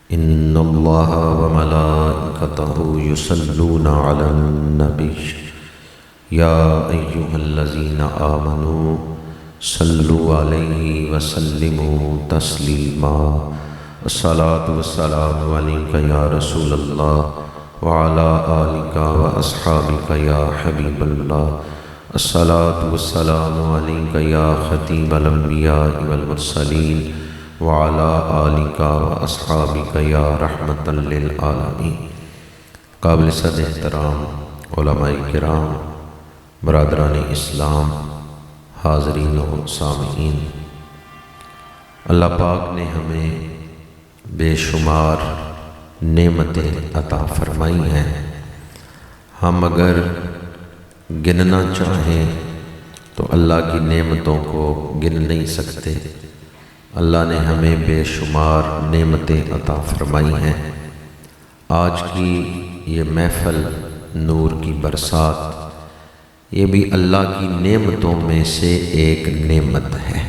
إن الله وملائكته يصلون على النبي يا أيها الذين آمنوا صلوا عليه وسلموا تسليما الصلاة والسلام عليك يا رسول الله وعلى آلك وأصحابك يا حبيب الله الصلاة والسلام عليك يا خطيب الأنبياء والمرسلين وعلى آلك وأصحابك يا رحمة للعالمين۔ قابل صد احترام علماء کرام، برادران اسلام، حاضرین و سامعین، اللہ پاک نے ہمیں بے شمار نعمتیں عطا فرمائی ہیں۔ ہم اگر گننا چاہیں تو اللہ کی نعمتوں کو گن نہیں سکتے۔ اللہ نے ہمیں بے شمار نعمتیں عطا فرمائی ہیں۔ آج کی یہ محفل نور کی برسات، یہ بھی اللہ کی نعمتوں میں سے ایک نعمت ہے۔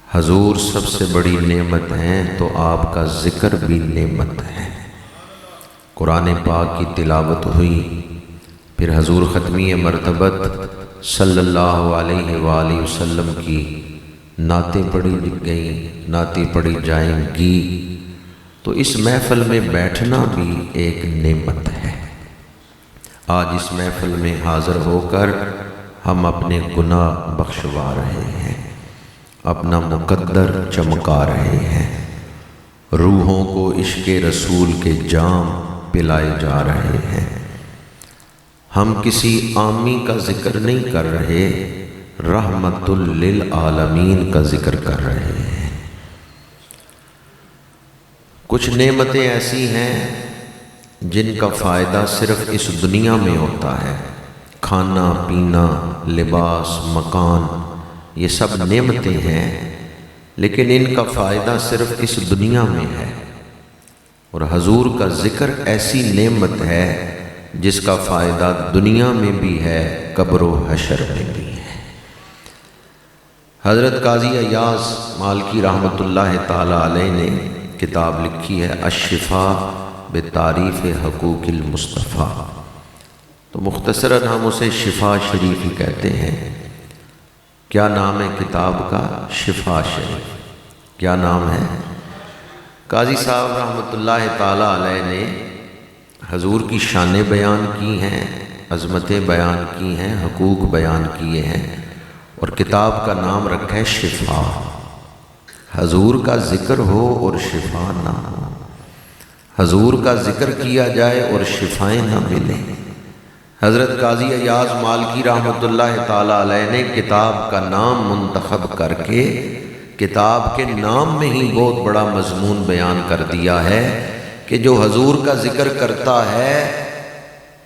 حضور سب سے بڑی نعمت ہیں تو آپ کا ذکر بھی نعمت ہے۔ قرآن پاک کی تلاوت ہوئی، پھر حضور ختمی مرتبت صلی اللہ علیہ وآلہ وسلم کی نعتیں پڑھی گئیں، نعتیں پڑھی جائیں گی، تو اس محفل میں بیٹھنا بھی ایک نعمت ہے۔ آج اس محفل میں حاضر ہو کر ہم اپنے گناہ بخشوا رہے ہیں، اپنا مقدر چمکا رہے ہیں، روحوں کو عشق رسول کے جام پلائے جا رہے ہیں۔ ہم کسی عامی کا ذکر نہیں کر رہے، رحمت للعالمین کا ذکر کر رہے ہیں۔ کچھ نعمتیں ایسی ہیں جن کا فائدہ صرف اس دنیا میں ہوتا ہے۔ کھانا پینا، لباس، مکان، یہ سب نعمتیں ہیں، لیکن ان کا فائدہ صرف اس دنیا میں ہے۔ اور حضور کا ذکر ایسی نعمت ہے جس کا فائدہ دنیا میں بھی ہے، قبر و حشر میں بھی ہے۔ حضرت قاضی ایاز مالکی رحمۃ اللہ تعالی علیہ نے کتاب لکھی ہے الشفاء بتعریف حقوق المصطفیٰ، تو مختصراً ہم اسے شفا شریف ہی کہتے ہیں۔ کیا نام ہے کتاب کا؟ شفا شریف۔ کیا نام ہے؟ قاضی صاحب رحمۃ اللہ تعالی علیہ نے حضور کی شانیں بیان کی ہیں، عظمتیں بیان کی ہیں، حقوق بیان کیے ہیں، اور کتاب کا نام رکھا ہے شفا۔ حضور کا ذکر ہو اور شفا نہ ہو، حضور کا ذکر کیا جائے اور شفائیں نہ ملیں۔ حضرت قاضی ایاز مالکی رحمۃ اللہ تعالی علیہ نے کتاب کا نام منتخب کر کے کتاب کے نام میں ہی بہت بڑا مضمون بیان کر دیا ہے کہ جو حضور کا ذکر کرتا ہے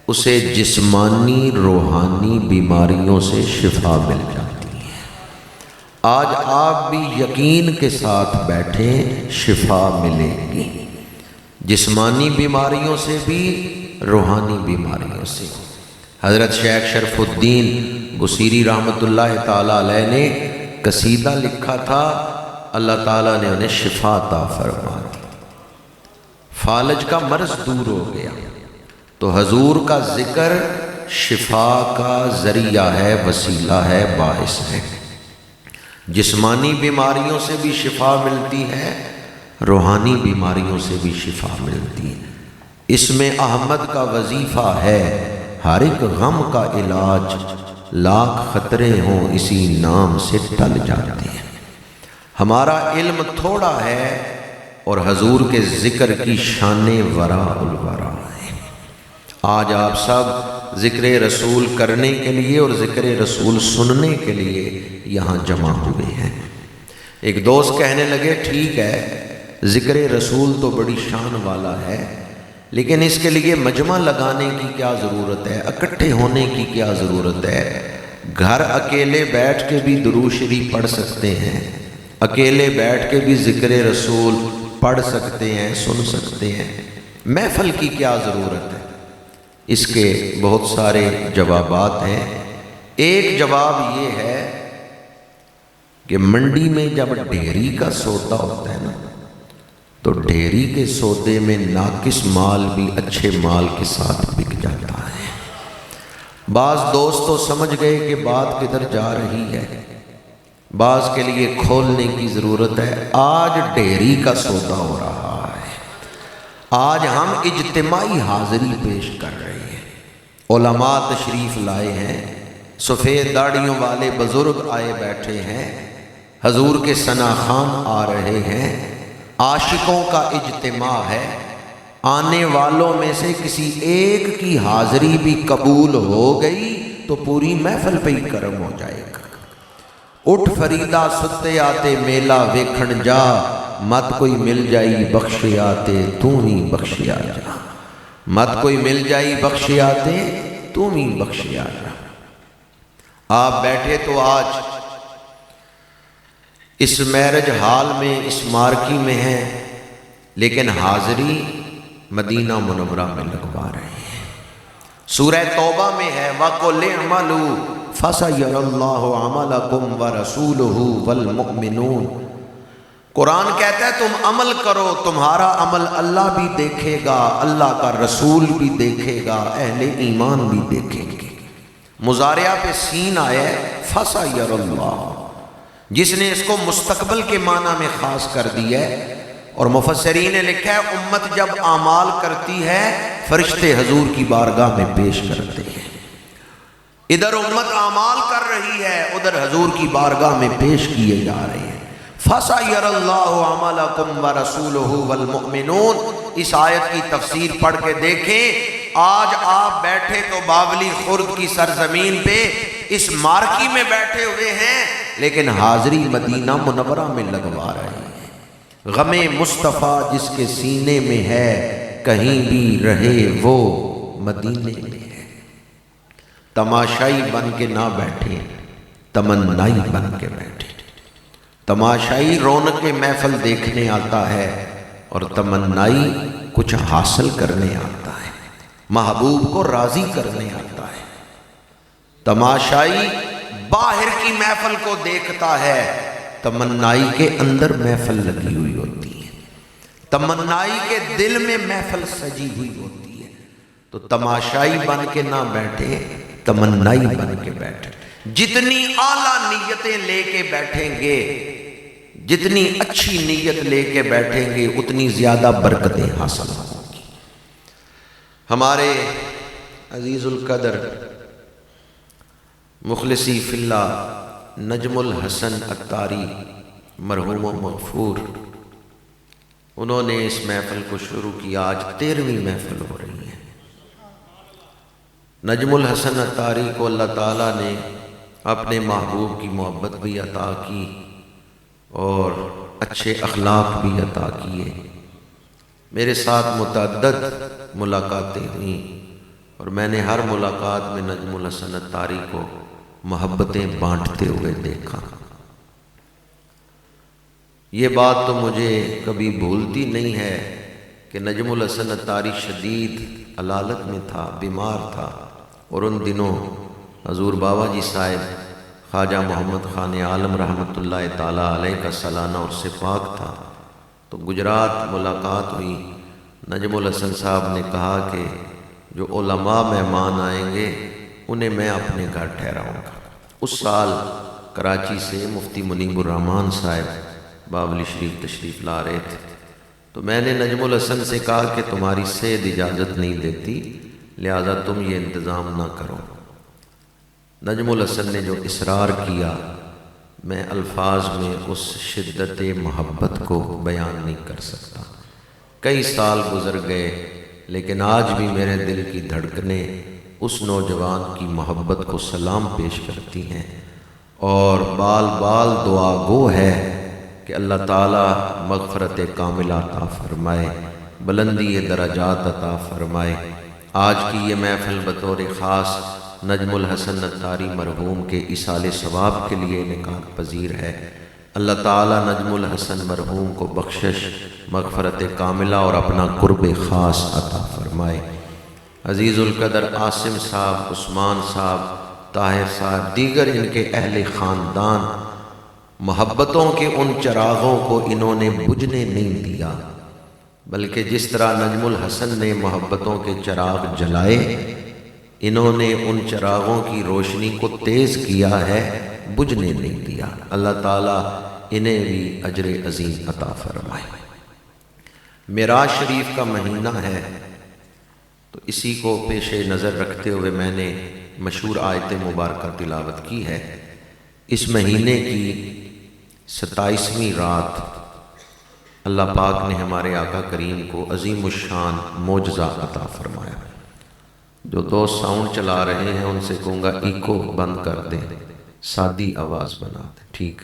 اسے جسمانی روحانی بیماریوں سے شفا مل جاتی ہے۔ آج آپ بھی یقین کے ساتھ بیٹھیں، شفا ملے گی، جسمانی بیماریوں سے بھی، روحانی بیماریوں سے۔ حضرت شیخ شرف الدین بصیری رحمۃ اللہ تعالی علیہ نے قصیدہ لکھا تھا، اللہ تعالیٰ نے انہیں شفا عطا فرما دی، فالج کا مرض دور ہو گیا۔ تو حضور کا ذکر شفا کا ذریعہ ہے، وسیلہ ہے، باعث ہے۔ جسمانی بیماریوں سے بھی شفا ملتی ہے، روحانی بیماریوں سے بھی شفا ملتی ہے۔ اس میں احمد کا وظیفہ ہے، ہر ایک غم کا علاج، لاکھ خطرے ہوں اسی نام سے ٹل جاتے ہیں۔ ہمارا علم تھوڑا ہے اور حضور کے ذکر کی شانیں وراء الورا ہیں۔ آج آپ سب ذکر رسول کرنے کے لیے اور ذکر رسول سننے کے لیے یہاں جمع ہوئے ہیں۔ ایک دوست کہنے لگے ٹھیک ہے ذکر رسول تو بڑی شان والا ہے، لیکن اس کے لیے مجمع لگانے کی کیا ضرورت ہے، اکٹھے ہونے کی کیا ضرورت ہے؟ گھر اکیلے بیٹھ کے بھی درود شریف پڑھ سکتے ہیں، اکیلے بیٹھ کے بھی ذکر رسول پڑھ سکتے ہیں، سن سکتے ہیں، محفل کی کیا ضرورت ہے؟ اس کے بہت سارے جوابات ہیں۔ ایک جواب یہ ہے کہ منڈی میں جب ڈھیری کا سودا ہوتا ہے نا، تو ڈھیری کے سودے میں ناقص مال بھی اچھے مال کے ساتھ بک جاتا ہے۔ بعض دوست تو سمجھ گئے کہ بات کدھر جا رہی ہے، بعض کے لیے کھولنے کی ضرورت ہے۔ آج ڈھیری کا سودا ہو رہا ہے، آج ہم اجتماعی حاضری پیش کر رہے ہیں۔ علماء تشریف لائے ہیں، سفید داڑھیوں والے بزرگ آئے بیٹھے ہیں، حضور کے ثنا خوان آ رہے ہیں، عاشقوں کا اجتماع ہے۔ آنے والوں میں سے کسی ایک کی حاضری بھی قبول ہو گئی تو پوری محفل پہ ہی کرم ہو جائے گا۔ اٹھ فریدا ستے آتے میلہ ویکھن جا، مت کوئی مل جائی بخشے آتے تو ہی بخشے آ جا، مت کوئی مل جائی بخشے آتے تو ہی بخشے آ جا۔ آپ بیٹھے تو آج اس میرج حال میں، اس مارکی میں ہیں، لیکن حاضری مدینہ منورہ میں لگوا رہے ہیں۔ سورہ توبہ میں ہے وَقُلِ اعْمَلُوا فَسَيَرَى اللَّهُ عَمَلَكُمْ وَرَسُولُهُ وَالْمُؤْمِنُونَ۔ قرآن کہتا ہے تم عمل کرو، تمہارا عمل اللہ بھی دیکھے گا، اللہ کا رسول بھی دیکھے گا، اہل ایمان بھی دیکھیں گے۔ مضارعہ پہ سین آیا ہے فَسَيَرَى اللَّهُ، جس نے اس کو مستقبل کے معنی میں خاص کر دیا ہے، اور مفسرین نے لکھا ہے امت جب اعمال کرتی ہے فرشتے حضور کی بارگاہ میں پیش کرتے ہیں۔ ادھر امت اعمال کر رہی ہے، ادھر حضور کی بارگاہ میں پیش کیے جا رہے ہیں۔ فَسَيَرَى اللَّهُ عَمَلَكُمْ وَرَسُولُهُ وَالْمُؤْمِنُونَ۔ اس آیت کی تفسیر پڑھ کے دیکھیں، آج آپ بیٹھے تو باولی خرد کی سرزمین پہ اس مارکی میں بیٹھے ہوئے ہیں، لیکن حاضری مدینہ منورہ میں لگوا رہے ہیں۔ غم مصطفیٰ جس کے سینے میں ہے، کہیں بھی رہے وہ مدینے میں ہے۔ تماشائی بن کے نہ بیٹھے، تمنائی بن کے بیٹھے۔ تماشائی رونق محفل دیکھنے آتا ہے، اور تمنائی کچھ حاصل کرنے آتا ہے، محبوب کو راضی کرنے آتا ہے۔ تماشائی باہر کی محفل کو دیکھتا ہے، تمنائی کے اندر محفل لگی ہوئی ہوتی ہے، تمنائی کے دل میں محفل سجی ہوئی ہوتی ہے۔ تو تماشائی بن کے نہ بیٹھے، تمنائی بن کے بیٹھے۔ جتنی اعلیٰ نیتیں لے کے بیٹھیں گے، جتنی اچھی نیت لے کے بیٹھیں گے، اتنی زیادہ برکتیں حاصل ہوں گی۔ ہمارے عزیز القدر مخلصی فی اللہ نجم الحسن عطاری مرحوم و مغفور، انہوں نے اس محفل کو شروع کیا، آج 13ویں محفل ہو رہی ہے۔ نجم الحسن عطاری کو اللہ تعالیٰ نے اپنے محبوب کی محبت بھی عطا کی اور اچھے اخلاق بھی عطا کیے۔ میرے ساتھ متعدد ملاقاتیں ہوئیں، اور میں نے ہر ملاقات میں نجم الحسن عطاری کو محبتیں بانٹتے ہوئے دیکھا۔ یہ بات تو مجھے کبھی بھولتی نہیں ہے کہ نجم الحسن عطاری شدید علالت میں تھا، بیمار تھا، اور ان دنوں حضور بابا جی صاحب خواجہ محمد خان عالم رحمۃ اللہ تعالیٰ علیہ کا سالانہ عرس پاک تھا، تو گجرات ملاقات ہوئی۔ نجم الحسن صاحب نے کہا کہ جو علماء مہمان آئیں گے انہیں میں اپنے گھر ٹھہراؤں گا۔ اس سال کراچی سے مفتی منیب الرحمن صاحب باولی شریف تشریف لا رہے تھے، تو میں نے نجم الحسن سے کہا کہ تمہاری صحت اجازت نہیں دیتی، لہذا تم یہ انتظام نہ کرو۔ نجم الحسن نے جو اصرار کیا، میں الفاظ میں اس شدت محبت کو بیان نہیں کر سکتا۔ کئی سال گزر گئے، لیکن آج بھی میرے دل کی دھڑکنیں اس نوجوان کی محبت کو سلام پیش کرتی ہیں، اور بال بال دعا گو ہے کہ اللہ تعالیٰ مغفرت کاملہ عطا فرمائے، بلندی درجات عطا فرمائے۔ آج کی یہ محفل بطور خاص نجم الحسن عطاری مرحوم کے ایصال ثواب کے لیے انعقاد پذیر ہے۔ اللہ تعالیٰ نجم الحسن مرحوم کو بخشش، مغفرت کاملہ اور اپنا قرب خاص عطا فرمائے۔ عزیز القدر عاصم صاحب، عثمان صاحب، طاہر صاحب، دیگر ان کے اہل خاندان، محبتوں کے ان چراغوں کو انہوں نے بجھنے نہیں دیا۔ بلکہ جس طرح نجم الحسن نے محبتوں کے چراغ جلائے، انہوں نے ان چراغوں کی روشنی کو تیز کیا ہے، بجھنے نہیں دیا۔ اللہ تعالیٰ انہیں بھی اجر عظیم عطا فرمائے۔ معراج شریف کا مہینہ ہے، تو اسی کو پیش نظر رکھتے ہوئے میں نے مشہور آیت مبارکہ تلاوت کی ہے۔ اس مہینے کی 27ویں رات اللہ پاک نے ہمارے آقا کریم کو عظیم الشان معجزہ عطا فرمایا۔ جو دوست ساؤنڈ چلا رہے ہیں ان سے کہوں گا ایکو بند کر دیں، سادی آواز بنا دیں، ٹھیک۔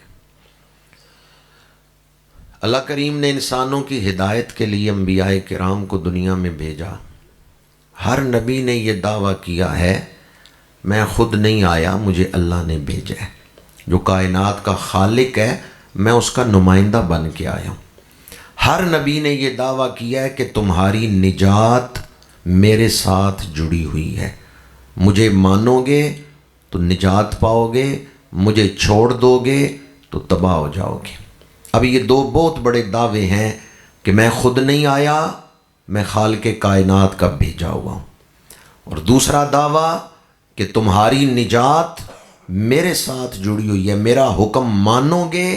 اللہ کریم نے انسانوں کی ہدایت کے لیے انبیاء کرام کو دنیا میں بھیجا۔ ہر نبی نے یہ دعویٰ کیا ہے میں خود نہیں آیا، مجھے اللہ نے بھیجا ہے۔ جو کائنات کا خالق ہے میں اس کا نمائندہ بن کے آیا ہوں۔ ہر نبی نے یہ دعویٰ کیا ہے کہ تمہاری نجات میرے ساتھ جڑی ہوئی ہے، مجھے مانو گے تو نجات پاؤ گے، مجھے چھوڑ دو گے تو تباہ ہو جاؤ گے۔ اب یہ دو بہت بڑے دعوے ہیں کہ میں خود نہیں آیا، میں خالق کائنات کا بھیجا ہوا ہوں، اور دوسرا دعویٰ کہ تمہاری نجات میرے ساتھ جڑی ہوئی ہے، میرا حکم مانو گے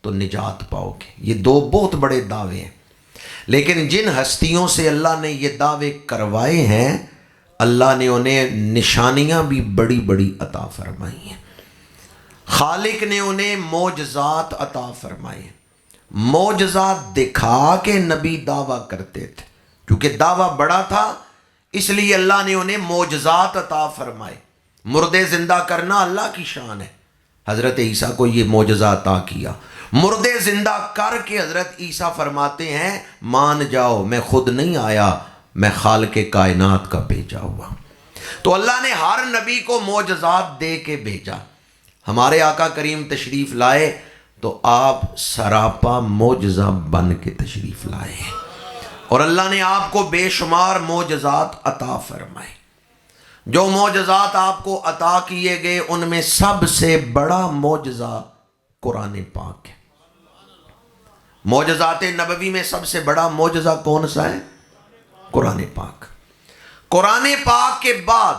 تو نجات پاؤ گے۔ یہ دو بہت بڑے دعوے ہیں، لیکن جن ہستیوں سے اللہ نے یہ دعوے کروائے ہیں اللہ نے انہیں نشانیاں بھی بڑی بڑی عطا فرمائی ہیں۔ خالق نے انہیں معجزات عطا فرمائے ہیں۔ معجزات دکھا کے نبی دعویٰ کرتے تھے، کیونکہ دعویٰ بڑا تھا اس لیے اللہ نے انہیں معجزات عطا فرمائے۔ مردے زندہ کرنا اللہ کی شان ہے، حضرت عیسیٰ کو یہ معجزہ عطا کیا۔ مردے زندہ کر کے حضرت عیسیٰ فرماتے ہیں مان جاؤ میں خود نہیں آیا، میں خالق کائنات کا بھیجا ہوا۔ تو اللہ نے ہر نبی کو معجزات دے کے بھیجا۔ ہمارے آقا کریم تشریف لائے تو آپ سراپا معجزہ بن کے تشریف لائے ہیں، اور اللہ نے آپ کو بے شمار معجزات عطا فرمائے۔ جو معجزات آپ کو عطا کیے گئے ان میں سب سے بڑا معجزہ قرآن پاک ہے۔ معجزات نبوی میں سب سے بڑا معجزہ کون سا ہے؟ قرآن پاک۔ قرآن پاک کے بعد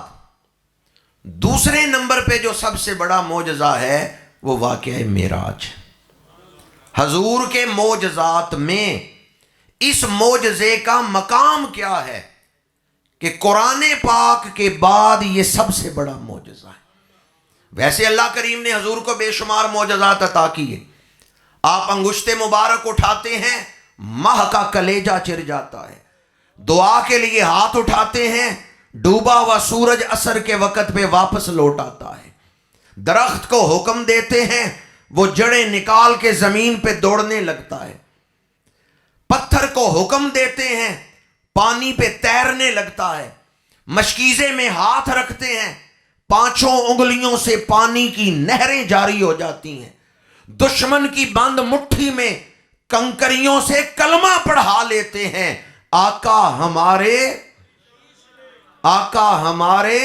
دوسرے نمبر پہ جو سب سے بڑا معجزہ ہے وہ واقعہ معراج۔ حضور کے معجزات میں اس معجزے کا مقام کیا ہے کہ قرآن پاک کے بعد یہ سب سے بڑا معجزہ ہے۔ ویسے اللہ کریم نے حضور کو بے شمار معجزات عطا کیے۔ آپ انگشت مبارک اٹھاتے ہیں ماہ کا کلیجہ چر جاتا ہے، دعا کے لیے ہاتھ اٹھاتے ہیں ڈوبا ہوا سورج عصر کے وقت پہ واپس لوٹ آتا ہے۔ درخت کو حکم دیتے ہیں وہ جڑیں نکال کے زمین پہ دوڑنے لگتا ہے۔ پتھر کو حکم دیتے ہیں پانی پہ تیرنے لگتا ہے۔ مشکیزے میں ہاتھ رکھتے ہیں پانچوں انگلیوں سے پانی کی نہریں جاری ہو جاتی ہیں۔ دشمن کی بند مٹھی میں کنکریوں سے کلمہ پڑھا لیتے ہیں آقا ہمارے، آقا ہمارے۔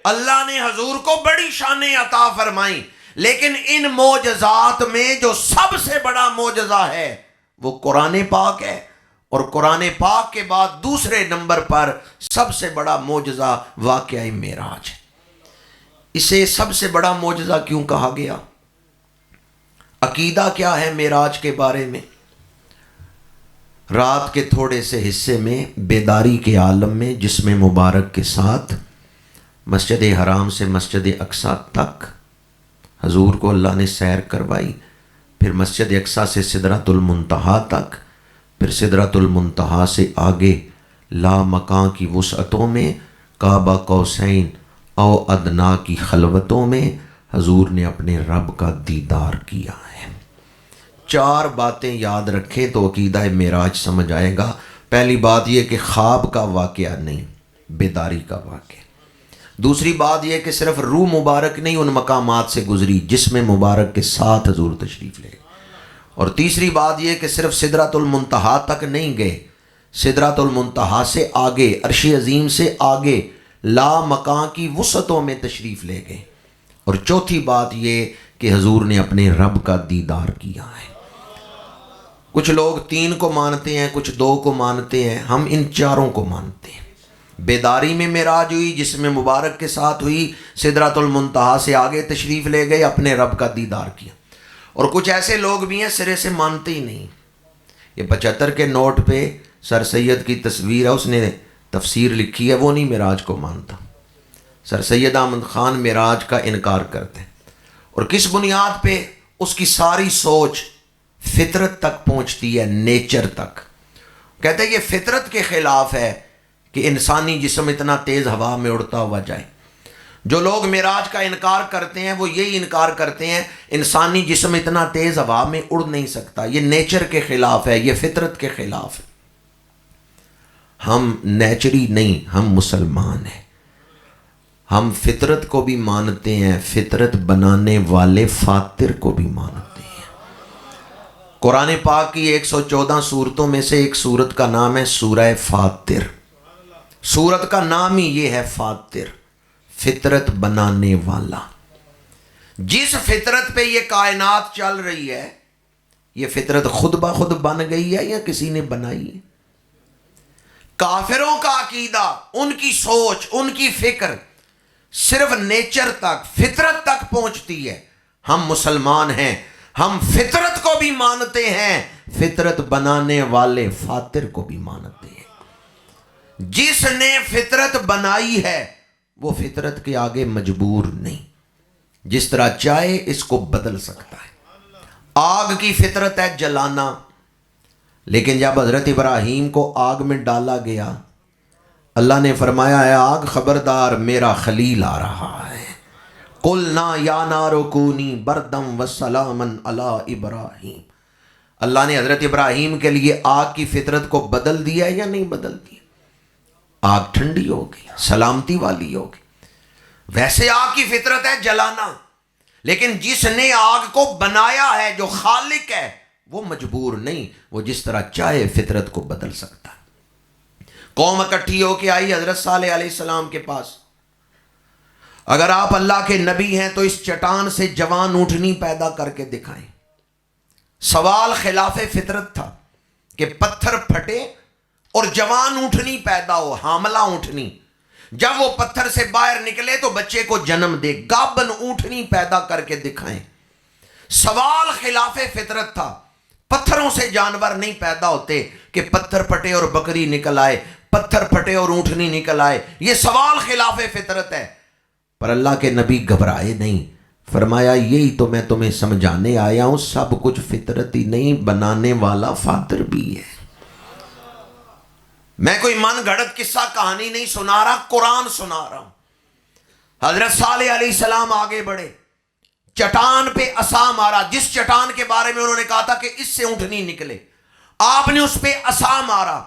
اللہ نے حضور کو بڑی شانیں عطا فرمائیں، لیکن ان معجزات میں جو سب سے بڑا معجزہ ہے وہ قرآن پاک ہے، اور قرآن پاک کے بعد دوسرے نمبر پر سب سے بڑا معجزہ واقعہ معراج ہے۔ اسے سب سے بڑا معجزہ کیوں کہا گیا؟ عقیدہ کیا ہے معراج کے بارے میں؟ رات کے تھوڑے سے حصے میں بیداری کے عالم میں جسم مبارک کے ساتھ مسجد حرام سے مسجد اقصی تک حضور کو اللہ نے سیر کروائی، پھر مسجد اقصی سے سدرۃ المنتہا تک، پھر سدرۃ المنتہا سے آگے لا مکان کی وسعتوں میں کعبہ قوسین او ادنا کی خلوتوں میں حضور نے اپنے رب کا دیدار کیا ہے۔ چار باتیں یاد رکھیں تو عقیدہ معراج سمجھ آئے گا۔ پہلی بات یہ کہ خواب کا واقعہ نہیں، بیداری کا واقعہ۔ دوسری بات یہ کہ صرف روح مبارک نہیں ان مقامات سے گزری، جسم مبارک کے ساتھ حضور تشریف لے۔ اور تیسری بات یہ کہ صرف سدرۃ المنتہا تک نہیں گئے، سدرۃ المنتہا سے آگے، عرش عظیم سے آگے لا مکان کی وسعتوں میں تشریف لے گئے۔ اور چوتھی بات یہ کہ حضور نے اپنے رب کا دیدار کیا ہے۔ کچھ لوگ 3 کو مانتے ہیں، کچھ 2 کو مانتے ہیں، ہم ان 4 کو مانتے ہیں۔ بیداری میں معراج ہوئی، جسم مبارک کے ساتھ ہوئی، سدرۃ المنتہا سے آگے تشریف لے گئے، اپنے رب کا دیدار کیا۔ اور کچھ ایسے لوگ بھی ہیں سرے سے مانتے ہی نہیں۔ یہ 75 کے نوٹ پہ سر سید کی تصویر ہے، اس نے تفسیر لکھی ہے، وہ نہیں معراج کو مانتا۔ سر سید احمد خان معراج کا انکار کرتے ہیں، اور کس بنیاد پہ؟ اس کی ساری سوچ فطرت تک پہنچتی ہے، نیچر تک۔ کہتے ہیں یہ فطرت کے خلاف ہے کہ انسانی جسم اتنا تیز ہوا میں اڑتا ہوا جائے۔ جو لوگ معراج کا انکار کرتے ہیں وہ یہی انکار کرتے ہیں انسانی جسم اتنا تیز ہوا میں اڑ نہیں سکتا، یہ نیچر کے خلاف ہے، یہ فطرت کے خلاف ہے۔ ہم نیچری نہیں، ہم مسلمان ہیں، ہم فطرت کو بھی مانتے ہیں، فطرت بنانے والے فاطر کو بھی مانتے ہیں۔ قرآن پاک کی 114 سورتوں میں سے ایک سورت کا نام ہے سورہ فاطر۔ سورت کا نام ہی یہ ہے فاطر، فطرت بنانے والا۔ جس فطرت پہ یہ کائنات چل رہی ہے، یہ فطرت خود بخود بن گئی ہے یا کسی نے بنائی ہے؟ کافروں کا عقیدہ، ان کی سوچ، ان کی فکر صرف نیچر تک، فطرت تک پہنچتی ہے۔ ہم مسلمان ہیں، ہم فطرت کو بھی مانتے ہیں، فطرت بنانے والے فاطر کو بھی مانتے ہیں۔ جس نے فطرت بنائی ہے وہ فطرت کے آگے مجبور نہیں، جس طرح چاہے اس کو بدل سکتا ہے۔ آگ کی فطرت ہے جلانا، لیکن جب حضرت ابراہیم کو آگ میں ڈالا گیا، اللہ نے فرمایا ہے آگ خبردار، میرا خلیل آ رہا ہے۔ قلنا یا نار کونی بردم وسلاما علی ابراہیم۔ اللہ نے حضرت ابراہیم کے لیے آگ کی فطرت کو بدل دیا یا نہیں بدل دیا؟ آگ ٹھنڈی ہو گئی، سلامتی والی ہو گئی۔ ویسے آگ کی فطرت ہے جلانا، لیکن جس نے آگ کو بنایا ہے، جو خالق ہے، وہ مجبور نہیں، وہ جس طرح چاہے فطرت کو بدل سکتا ہے۔ قوم اکٹھی ہو کے آئی حضرت صالح علیہ السلام کے پاس، اگر آپ اللہ کے نبی ہیں تو اس چٹان سے جوان اونٹنی پیدا کر کے دکھائیں۔ سوال خلاف فطرت تھا کہ پتھر پھٹے اور جوان اونٹنی پیدا ہو، حاملہ اونٹنی، جب وہ پتھر سے باہر نکلے تو بچے کو جنم دے، گابن اونٹنی پیدا کر کے دکھائیں۔ سوال خلاف فطرت تھا، پتھروں سے جانور نہیں پیدا ہوتے کہ پتھر پھٹے اور بکری نکل آئے، پتھر پھٹے اور اونٹنی نکل آئے، یہ سوال خلاف فطرت ہے۔ پر اللہ کے نبی گھبرائے نہیں، فرمایا یہی تو میں تمہیں سمجھانے آیا ہوں، سب کچھ فطرت ہی نہیں، بنانے والا فاطر بھی ہے۔ میں کوئی من گھڑت قصہ کہانی نہیں سنا رہا، قرآن سنا رہا ہوں۔ حضرت صالح علیہ السلام آگے بڑھے، چٹان پہ عصا مارا، جس چٹان کے بارے میں انہوں نے کہا تھا کہ اس سے اونٹنی نکلے، آپ نے اس پہ عصا مارا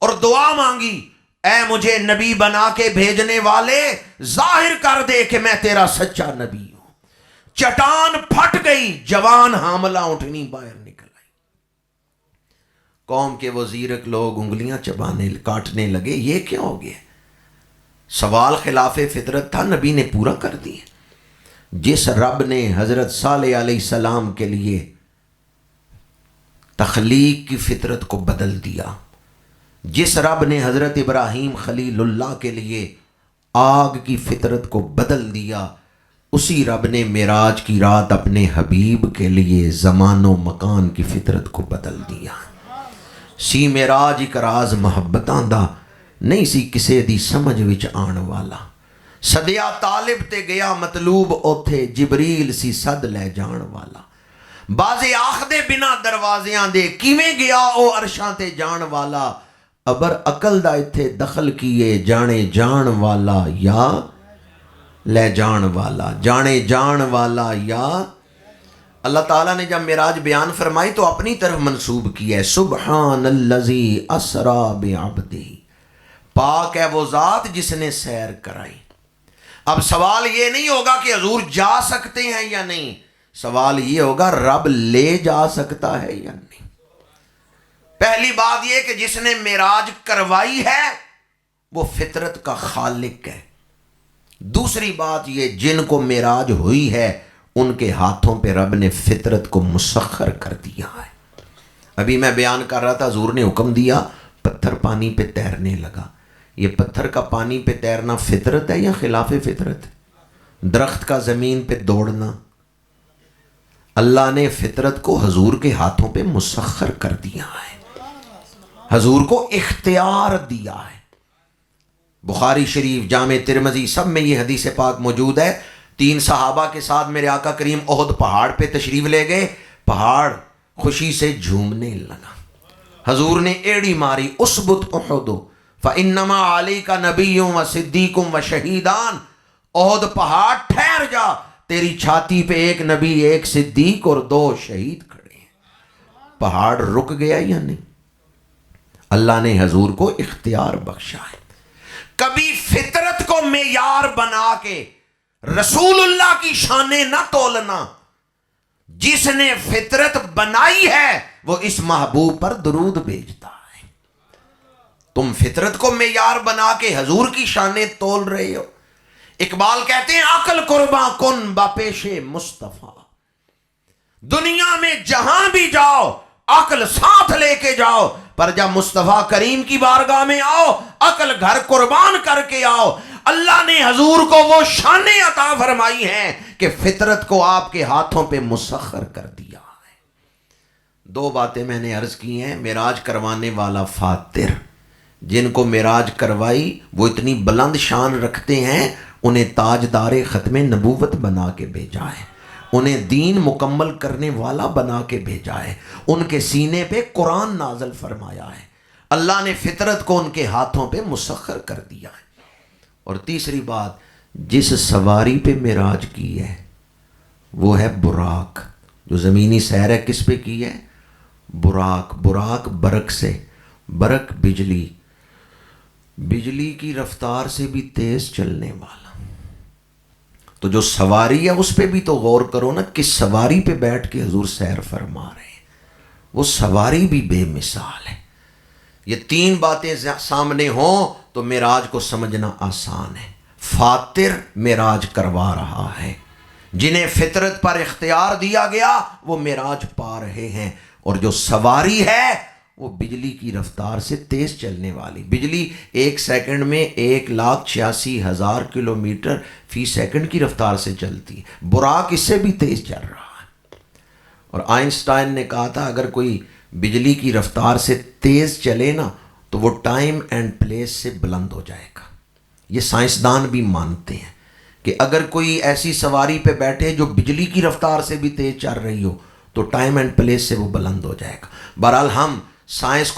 اور دعا مانگی، اے مجھے نبی بنا کے بھیجنے والے، ظاہر کر دے کہ میں تیرا سچا نبی ہوں۔ چٹان پھٹ گئی، جوان حاملہ اونٹنی باہر نکل آئی۔ قوم کے وزیرک لوگ انگلیاں چبانے کاٹنے لگے، یہ کیا ہو گیا؟ سوال خلاف فطرت تھا، نبی نے پورا کر دیا۔ جس رب نے حضرت صالح علیہ السلام کے لیے تخلیق کی فطرت کو بدل دیا، جس رب نے حضرت ابراہیم خلیل اللہ کے لیے آگ کی فطرت کو بدل دیا، اسی رب نے معراج کی رات اپنے حبیب کے لیے زمان و مکان کی فطرت کو بدل دیا۔ سی معراج ایک راز محبتاں دا نہیں سی کسے دی سمجھ وچ آن والا، سدیا طالب تے گیا مطلوب اوتھے، جبریل سی صد لے جان والا۔ بازے آخدے بنا دروازیاں دے، کیویں گیا او عرشاں تے جان والا، ابر عقل دا ایتھے دخل کیے، جانے جان والا یا لے جان والا، جانے جان والا یا۔ اللہ تعالیٰ نے جب معراج بیان فرمائی تو اپنی طرف منسوب کی ہے، سبحان الذی اسرا بعبدہ، پاک ہے وہ ذات جس نے سیر کرائی۔ اب سوال یہ نہیں ہوگا کہ حضور جا سکتے ہیں یا نہیں، سوال یہ ہوگا رب لے جا سکتا ہے یا نہیں۔ پہلی بات یہ کہ جس نے معراج کروائی ہے وہ فطرت کا خالق ہے۔ دوسری بات یہ جن کو معراج ہوئی ہے ان کے ہاتھوں پہ رب نے فطرت کو مسخر کر دیا ہے۔ ابھی میں بیان کر رہا تھا، حضور نے حکم دیا پتھر پانی پہ تیرنے لگا. یہ پتھر کا پانی پہ تیرنا فطرت ہے یا خلاف فطرت ہے؟ درخت کا زمین پہ دوڑنا، اللہ نے فطرت کو حضور کے ہاتھوں پہ مسخر کر دیا ہے، حضور کو اختیار دیا ہے. بخاری شریف، جامع ترمذی، سب میں یہ حدیث پاک موجود ہے. 3 صحابہ کے ساتھ میرے آقا کریم احد پہاڑ پہ تشریف لے گئے. پہاڑ خوشی سے جھومنے لگا. حضور نے ایڑی ماری، اسبت احد فانما علیک نبی و صدیق و شہیدان. احد پہاڑ ٹھہر جا، تیری چھاتی پہ ایک نبی، ایک صدیق اور 2 شہید کھڑے ہیں. پہاڑ رک گیا یا نہیں؟ اللہ نے حضور کو اختیار بخشا ہے. کبھی فطرت کو معیار بنا کے رسول اللہ کی شانیں نہ تولنا. جس نے فطرت بنائی ہے وہ اس محبوب پر درود بھیجتا ہے. تم فطرت کو معیار بنا کے حضور کی شانیں تول رہے ہو. اقبال کہتے ہیں عقل قرباں کن با پیش مصطفیٰ. دنیا میں جہاں بھی جاؤ عقل ساتھ لے کے جاؤ، پر جب مصطفیٰ کریم کی بارگاہ میں آؤ عقل گھر قربان کر کے آؤ. اللہ نے حضور کو وہ شانیں عطا فرمائی ہیں کہ فطرت کو آپ کے ہاتھوں پہ مسخر کر دیا ہے. 2 باتیں میں نے عرض کی ہیں. معراج کروانے والا فاتر، جن کو معراج کروائی وہ اتنی بلند شان رکھتے ہیں، انہیں تاجدار ختم نبوت بنا کے بھیجا ہے، انہیں دین مکمل کرنے والا بنا کے بھیجا ہے، ان کے سینے پہ قرآن نازل فرمایا ہے. اللہ نے فطرت کو ان کے ہاتھوں پہ مسخر کر دیا ہے. اور تیسری بات، جس سواری پہ معراج کی ہے وہ ہے براق. جو زمینی سیر ہے کس پہ کی ہے؟ براق. براق برق سے، برق بجلی، بجلی کی رفتار سے بھی تیز چلنے والا. تو جو سواری ہے اس پہ بھی تو غور کرو نا، کس سواری پہ بیٹھ کے حضور سیر فرما رہے ہیں. وہ سواری بھی بے مثال ہے. یہ 3 باتیں سامنے ہوں تو معراج کو سمجھنا آسان ہے. فاتر معراج کروا رہا ہے، جنہیں فطرت پر اختیار دیا گیا وہ معراج پا رہے ہیں. اور جو سواری ہے وہ بجلی کی رفتار سے تیز چلنے والی. بجلی 1 سیکنڈ میں 1,86,000 کلومیٹر فی سیکنڈ کی رفتار سے چلتی. براق اس سے بھی تیز چل رہا ہے. اور آئنسٹائن نے کہا تھا اگر کوئی بجلی کی رفتار سے تیز چلے نا تو وہ ٹائم اینڈ پلیس سے بلند ہو جائے گا. یہ سائنسدان بھی مانتے ہیں کہ اگر کوئی ایسی سواری پہ بیٹھے جو بجلی کی رفتار سے بھی تیز چل رہی ہو تو ٹائم اینڈ پلیس سے وہ بلند ہو جائے گا. بہرحال ہم سائنس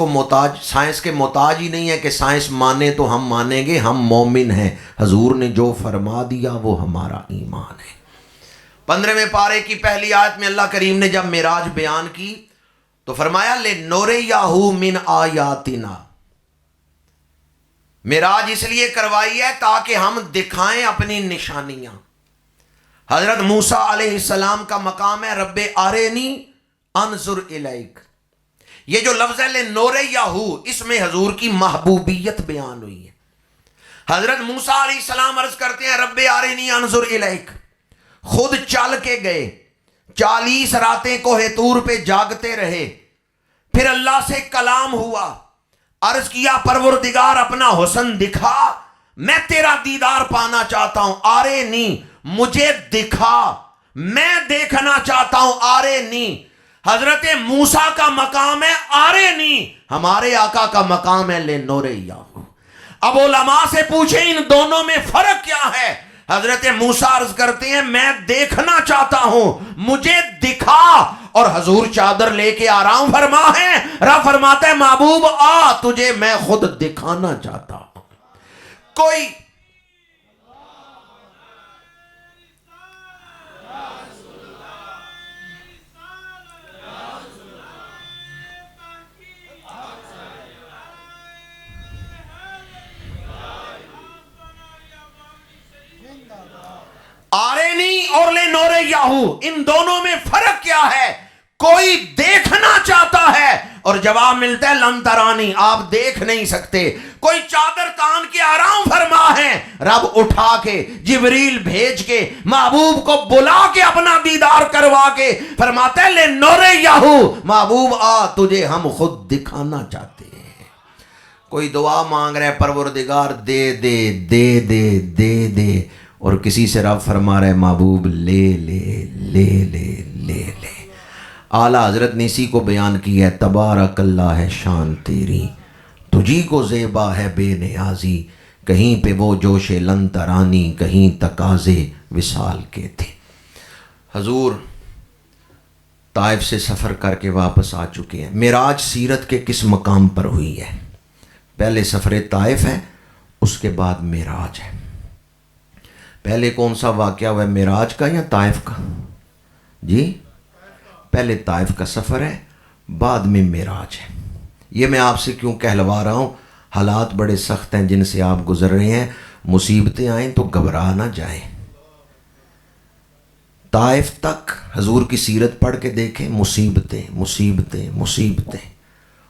کے محتاج ہی نہیں ہے کہ سائنس مانے تو ہم مانیں گے. ہم مومن ہیں، حضور نے جو فرما دیا وہ ہمارا ایمان ہے. 15ویں پارے کی پہلی آیت میں اللہ کریم نے جب معراج بیان کی تو فرمایا لِنُرِيَهُ مِنْ آیاتنا. معراج اس لیے کروائی ہے تاکہ ہم دکھائیں اپنی نشانیاں. حضرت موسیٰ علیہ السلام کا مقام ہے رب ارنی انظر الیک. یہ جو لفظ ہے لِنُرِيَهُ، اس میں حضور کی محبوبیت بیان ہوئی ہے. حضرت موسیٰ علیہ السلام عرض کرتے ہیں رب ارنی انظر الیک. خود چل کے گئے، 40 راتیں کوہ طور پہ جاگتے رہے. پھر اللہ سے کلام ہوا، عرض کیا پروردگار اپنا حسن دکھا، میں تیرا دیدار پانا چاہتا ہوں. آرینی، مجھے دکھا، میں دیکھنا چاہتا ہوں. آرینی. حضرت موسیٰ کا مقام ہے آرینی، ہمارے آقا کا مقام ہے لِنُرِيَهُ. اب علماء سے پوچھیں ان دونوں میں فرق کیا ہے؟ حضرت موسیٰ عرض کرتے ہیں میں دیکھنا چاہتا ہوں، مجھے دکھا. اور حضور چادر لے کے آرام فرما ہے. رب فرماتا ہے محبوب آ، تجھے میں خود دکھانا چاہتا ہوں. کوئی آرینی اور لِنُرِيَهُ، ان دونوں میں فرق کیا ہے؟ کوئی دیکھنا چاہتا ہے اور جواب ملتا ہے لن ترانی، آپ دیکھ نہیں سکتے۔ کوئی چادر تان کے آرام فرما ہے، رب اٹھا کے جبریل بھیج کے محبوب کو بلا کے اپنا دیدار کروا کے فرماتا ہے لے نورے یاہو، محبوب آ تجھے ہم خود دکھانا چاہتے ہیں۔ کوئی دعا مانگ رہے پروردگار دے دے دے دے دے دے، اور کسی سے رب فرما رہے محبوب لے لے لے لے لے لے۔ اعلیٰ حضرت نے اسی کو بیان کی ہے تبارک اللہ ہے شان تیری، تجھی کو زیبا ہے بے نیازی، کہیں پہ وہ جوش لن ترانی، کہیں تقاضے وصال کے تھے۔ حضور طائف سے سفر کر کے واپس آ چکے ہیں۔ معراج سیرت کے کس مقام پر ہوئی ہے؟ پہلے سفر طائف ہے، اس کے بعد معراج ہے۔ پہلے کون سا واقعہ ہوا ہے، معراج کا یا طائف کا؟ جی پہلے طائف کا سفر ہے، بعد میں معراج ہے۔ یہ میں آپ سے کیوں کہلوا رہا ہوں، حالات بڑے سخت ہیں جن سے آپ گزر رہے ہیں، مصیبتیں آئیں تو گھبرا نہ جائیں۔ طائف تک حضور کی سیرت پڑھ کے دیکھیں، مصیبتیں مصیبتیں مصیبتیں،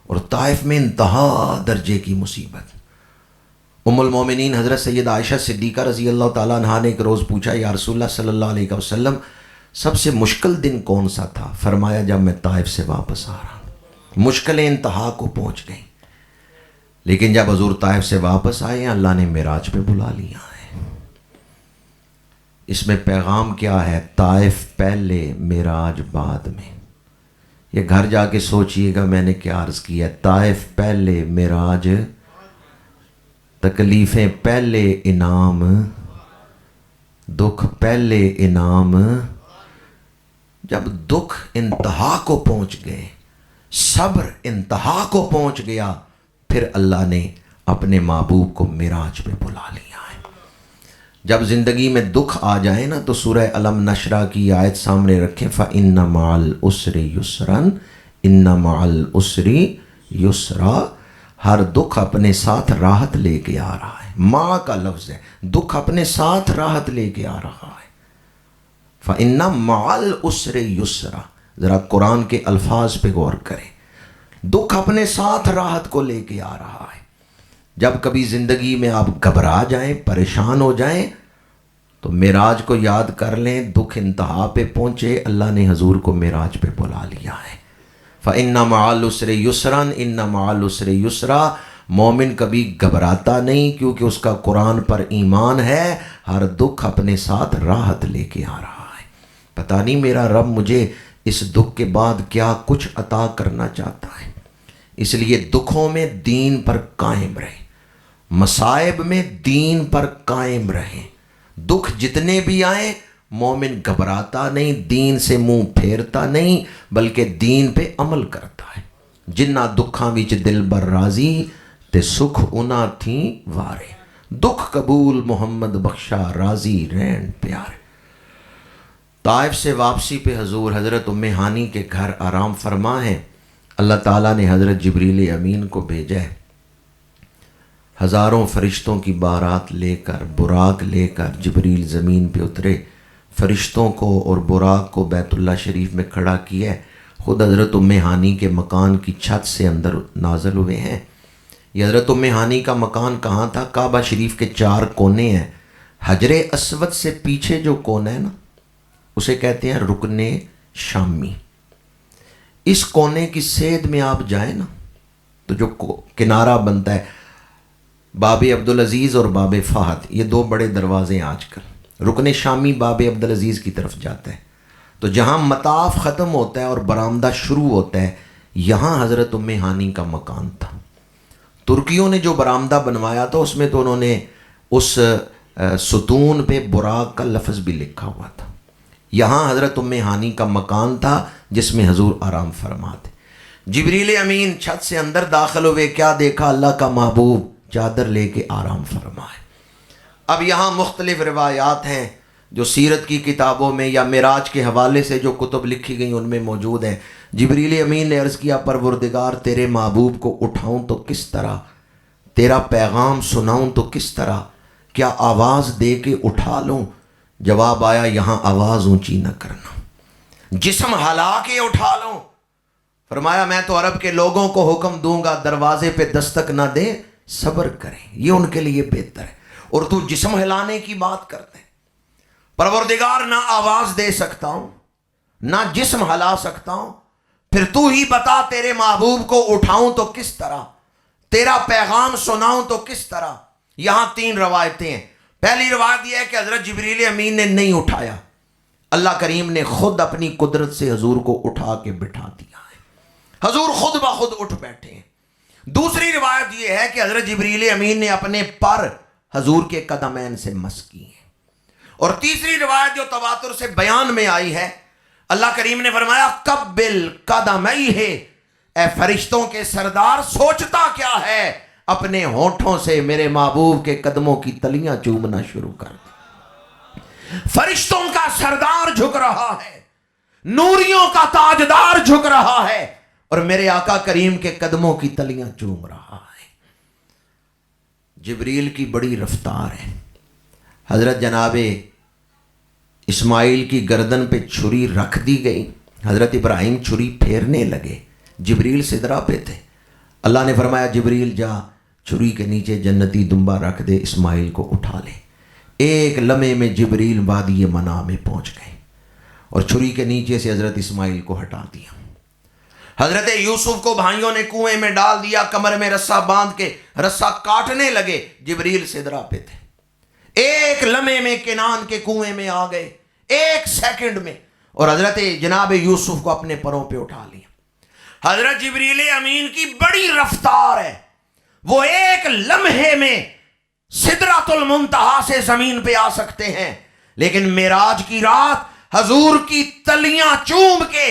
اور طائف میں انتہا درجے کی مصیبت۔ ام المومنین حضرت سید عائشہ صدیقہ رضی اللہ تعالیٰ عنہا نے ایک روز پوچھا یا رسول اللہ صلی اللہ علیہ وسلم سب سے مشکل دن کون سا تھا؟ فرمایا جب میں طائف سے واپس آ رہا ہوں۔ مشکلیں انتہا کو پہنچ گئیں، لیکن جب حضور طائف سے واپس آئے ہیں اللہ نے معراج پہ بلا لیا ہے۔ اس میں پیغام کیا ہے؟ طائف پہلے معراج بعد میں۔ یہ گھر جا کے سوچئے گا میں نے کیا عرض کیا ہے، طائف پہلے معراج، تکلیفیں پہلے انعام، دکھ پہلے انعام۔ جب دکھ انتہا کو پہنچ گئے، صبر انتہا کو پہنچ گیا، پھر اللہ نے اپنے محبوب کو معراج پہ بلا لیا ہے۔ جب زندگی میں دکھ آ جائے نا تو سورہ علم نشرہ کی آیت سامنے رکھیں، فَإِنَّ مَعَ الْعُسْرِ يُسْرًا إِنَّ مَعَ الْعُسْرِ يُسْرًا۔ ہر دکھ اپنے ساتھ راحت لے کے آ رہا ہے، ماں کا لفظ ہے، دکھ اپنے ساتھ راحت لے کے آ رہا ہے۔ فَإِنَّ مَعَ الْعُسْرِ يُسْرًا، ذرا قرآن کے الفاظ پہ غور کریں، دکھ اپنے ساتھ راحت کو لے کے آ رہا ہے۔ جب کبھی زندگی میں آپ گھبرا جائیں، پریشان ہو جائیں تو معراج کو یاد کر لیں، دکھ انتہا پہ پہنچے، اللہ نے حضور کو معراج پہ بلا لیا ہے۔ فَإِنَّ مَعَ الْعُسْرِ يُسْرًا إِنَّ مَعَ الْعُسْرِ يُسْرًا۔ مومن کبھی گھبراتا نہیں کیونکہ اس کا قرآن پر ایمان ہے، ہر دکھ اپنے ساتھ راحت لے کے آ رہا ہے۔ پتہ نہیں میرا رب مجھے اس دکھ کے بعد کیا کچھ عطا کرنا چاہتا ہے، اس لیے دکھوں میں دین پر قائم رہیں، مصائب میں دین پر قائم رہیں۔ دکھ جتنے بھی آئیں مومن گھبراتا نہیں، دین سے منہ پھیرتا نہیں، بلکہ دین پہ عمل کرتا ہے۔ جنہ دکھاں وچ دل بر راضی تے سکھ انہاں تھیں وارے، دکھ قبول محمد بخشا راضی رہن پیارے۔ طائف سے واپسی پہ حضور حضرت ام ہانی کے گھر آرام فرما ہے۔ اللہ تعالیٰ نے حضرت جبریل امین کو بھیجا ہے، ہزاروں فرشتوں کی بارات لے کر، براق لے کر جبریل زمین پہ اترے، فرشتوں کو اور براق کو بیت اللہ شریف میں کھڑا کیا ہے، خود حضرت ام ہانی کے مکان کی چھت سے اندر نازل ہوئے ہیں۔ یہ حضرت ام ہانی کا مکان کہاں تھا؟ کعبہ شریف کے 4 کونے ہیں، حجر اسود سے پیچھے جو کونا ہے نا اسے کہتے ہیں رکن شامی۔ اس کونے کی سید میں آپ جائیں نا تو جو کنارہ بنتا ہے، باب عبدالعزیز اور باب فہد، یہ 2 بڑے دروازے ہیں آج کل۔ رکن شامی باب عبدالعزیز کی طرف جاتا ہے، تو جہاں مطاف ختم ہوتا ہے اور برآمدہ شروع ہوتا ہے، یہاں حضرت ام ہانی کا مکان تھا۔ ترکیوں نے جو برآمدہ بنوایا تھا اس میں تو انہوں نے اس ستون پہ براق کا لفظ بھی لکھا ہوا تھا۔ یہاں حضرت ام ہانی کا مکان تھا جس میں حضور آرام فرماتے۔ جبریل امین چھت سے اندر داخل ہوئے، کیا دیکھا؟ اللہ کا محبوب چادر لے کے آرام فرمائے۔ اب یہاں مختلف روایات ہیں جو سیرت کی کتابوں میں یا معراج کے حوالے سے جو کتب لکھی گئیں ان میں موجود ہیں۔ جبریل امین نے عرض کیا پروردگار تیرے محبوب کو اٹھاؤں تو کس طرح، تیرا پیغام سناؤں تو کس طرح، کیا آواز دے کے اٹھا لوں؟ جواب آیا یہاں آواز اونچی نہ کرنا، جسم ہلا کے اٹھا لوں۔ فرمایا میں تو عرب کے لوگوں کو حکم دوں گا دروازے پہ دستک نہ دیں، صبر کریں، یہ ان کے لیے بہتر ہے۔ اور تو جسم ہلانے کی بات کرتے ہیں، پروردگار نہ آواز دے سکتا ہوں نہ جسم ہلا سکتا ہوں، پھر تو ہی بتا تیرے محبوب کو اٹھاؤں تو کس طرح، تیرا پیغام سناؤں تو کس طرح۔ یہاں 3 روایتیں ہیں۔ پہلی روایت یہ ہے کہ حضرت جبریل امین نے نہیں اٹھایا، اللہ کریم نے خود اپنی قدرت سے حضور کو اٹھا کے بٹھا دیا ہے، حضور خود بخود اٹھ بیٹھے ہیں۔ دوسری روایت یہ ہے کہ حضرت جبریل امین نے اپنے پر حضور کے قدمین سے مس کی ہیں۔ اور تیسری روایت جو تواتر سے بیان میں آئی ہے، اللہ کریم نے فرمایا قبل قدمیہ، اے فرشتوں کے سردار سوچتا کیا ہے، اپنے ہونٹوں سے میرے محبوب کے قدموں کی تلیاں چومنا شروع کر دیں۔ فرشتوں کا سردار جھک رہا ہے، نوریوں کا تاجدار جھک رہا ہے، اور میرے آقا کریم کے قدموں کی تلیاں چوم رہا ہے۔ جبریل کی بڑی رفتار ہے۔ حضرت جناب اسماعیل کی گردن پہ چھری رکھ دی گئی، حضرت ابراہیم چھری پھیرنے لگے، جبریل سدرا پہ تھے۔ اللہ نے فرمایا جبریل جا چھری کے نیچے جنتی دمبا رکھ دے، اسماعیل کو اٹھا لے۔ ایک لمحے میں جبریل وادی منع میں پہنچ گئے اور چھری کے نیچے سے حضرت اسماعیل کو ہٹا دیا۔ حضرت یوسف کو بھائیوں نے کنویں میں ڈال دیا، کمر میں رسا باندھ کے رسا کاٹنے لگے، جبریل سدرا پہ تھے۔ ایک لمحے میں کنان کے کنویں میں آ گئے، ایک سیکنڈ میں، اور حضرت جناب یوسف کو اپنے پروں پہ اٹھا لیا۔ حضرت جبریل امین کی بڑی رفتار ہے، وہ ایک لمحے میں سدرۃ المنتہا سے زمین پہ آ سکتے ہیں، لیکن معراج کی رات حضور کی تلیاں چوم کے،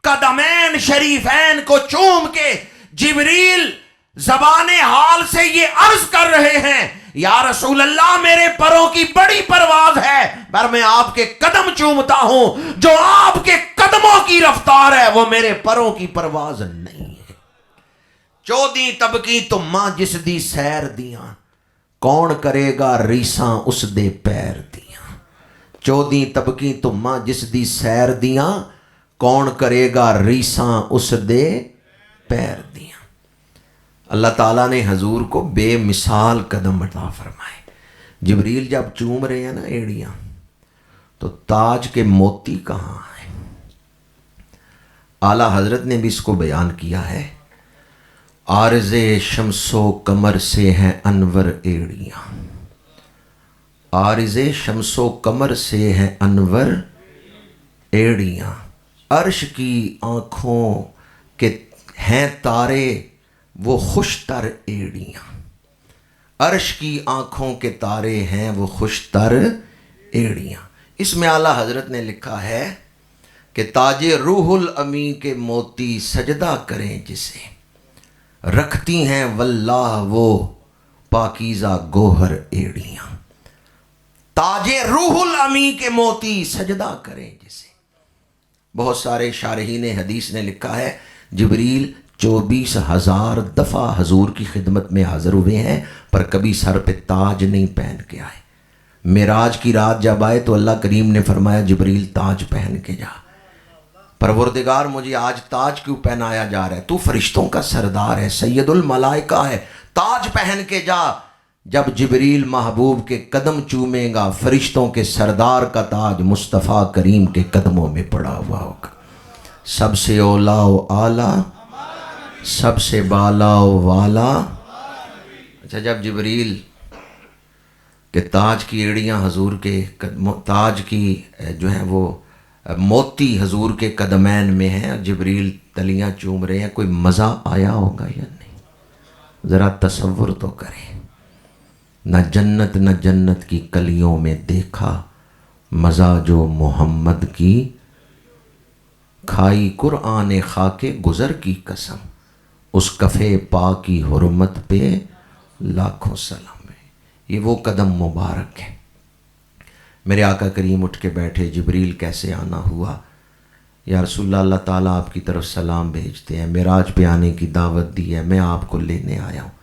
قدمین شریفین کو چوم کے، جبریل زبان حال سے یہ عرض کر رہے ہیں یا رسول اللہ میرے پروں کی بڑی پرواز ہے، پر میں آپ کے قدم چومتا ہوں، جو آپ کے قدموں کی رفتار ہے وہ میرے پروں کی پرواز نہیں ہے۔ 14 طبقی تو ماں جس دی سیر دیاں، کون کرے گا ریساں اس دے پیر دیاں۔ 14 طبقی تو ماں جس دی سیر دیاں، کون کرے گا ریساں اس دے پیر دیاں۔ اللہ تعالیٰ نے حضور کو بے مثال قدم عطا فرمائے۔ جبریل جب چوم رہے ہیں نا ایڑیاں، تو تاج کے موتی کہاں ہیں؟ اعلیٰ حضرت نے بھی اس کو بیان کیا ہے، عارض شمس و قمر سے ہیں انور ایڑیاں، عارض شمس و قمر سے ہیں انور ایڑیاں، عرش کی آنکھوں کے ہیں تارے وہ خوشتر ایڑیاں، عرش کی آنکھوں کے تارے ہیں وہ خوشتر ایڑیاں۔ اس میں اعلیٰ حضرت نے لکھا ہے کہ تاج روح الامی کے موتی سجدہ کریں جسے، رکھتی ہیں واللہ وہ پاکیزہ گوہر ایڑیاں۔ تاج روح الامی کے موتی سجدہ کریں جسے۔ بہت سارے شارحین حدیث نے لکھا ہے جبریل 24,000 دفعہ حضور کی خدمت میں حاضر ہوئے ہیں، پر کبھی سر پہ تاج نہیں پہن کے آئے۔ معراج کی رات جب آئے تو اللہ کریم نے فرمایا جبریل تاج پہن کے جا۔ پروردگار مجھے آج تاج کیوں پہنایا جا رہا ہے؟ تو فرشتوں کا سردار ہے، سید الملائکہ ہے، تاج پہن کے جا۔ جب جبریل محبوب کے قدم چومے گا، فرشتوں کے سردار کا تاج مصطفیٰ کریم کے قدموں میں پڑا ہوا ہوگا۔ سب سے اولا و اعلیٰ، سب سے بالا و والا۔ اچھا، جب جبریل کہ تاج کی ایڑیاں حضور کے تاج کی جو ہیں وہ موتی حضور کے قدمین میں ہیں، جبریل تلیاں چوم رہے ہیں، کوئی مزہ آیا ہوگا یا نہیں؟ ذرا تصور تو کریں۔ نہ جنت نہ جنت کی کلیوں میں دیکھا مزہ جو محمد کی، کھائی قرآن خاک گزر کی قسم، اس کفے پاک کی حرمت پہ لاکھوں سلام ہے۔ یہ وہ قدم مبارک ہے۔ میرے آقا کریم اٹھ کے بیٹھے، جبریل کیسے آنا ہوا؟ یا رسول اللہ، اللہ تعالیٰ آپ کی طرف سلام بھیجتے ہیں، معراج پہ آنے کی دعوت دی ہے، میں آپ کو لینے آیا ہوں۔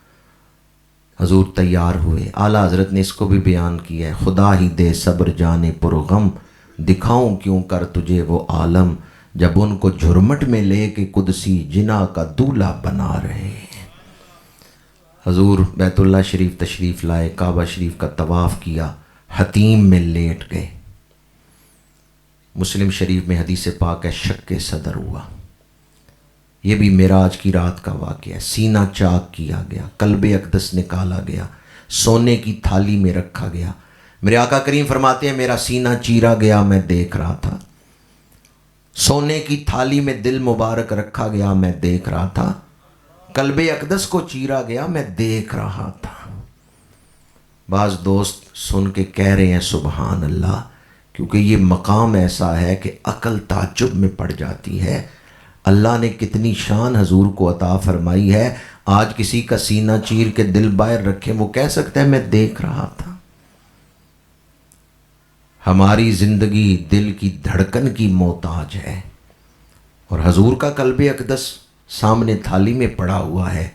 حضور تیار ہوئے۔ اعلیٰ حضرت نے اس کو بھی بیان کیا ہے، خدا ہی دے صبر جانے پرغم، دکھاؤں کیوں کر تجھے وہ عالم جب ان کو جھرمٹ میں لے کے قدسی جنا کا دولہا بنا رہے ہیں۔ حضور بیت اللہ شریف تشریف لائے، کعبہ شریف کا طواف کیا، حتیم میں لیٹ گئے۔ مسلم شریف میں حدیث پاک ہے شق صدر ہوا۔ یہ بھی معراج کی رات کا واقعہ ہے۔ سینہ چاک کیا گیا، قلب اقدس نکالا گیا، سونے کی تھالی میں رکھا گیا۔ میرے آقا کریم فرماتے ہیں میرا سینہ چیرا گیا، میں دیکھ رہا تھا۔ سونے کی تھالی میں دل مبارک رکھا گیا، میں دیکھ رہا تھا۔ قلب اقدس کو چیرا گیا، میں دیکھ رہا تھا۔ بعض دوست سن کے کہہ رہے ہیں سبحان اللہ، کیونکہ یہ مقام ایسا ہے کہ عقل تعجب میں پڑ جاتی ہے۔ اللہ نے کتنی شان حضور کو عطا فرمائی ہے۔ آج کسی کا سینہ چیر کے دل باہر رکھے، وہ کہہ سکتا ہے میں دیکھ رہا تھا۔ ہماری زندگی دل کی دھڑکن کی محتاج ہے، اور حضور کا قلب اقدس سامنے تھالی میں پڑا ہوا ہے۔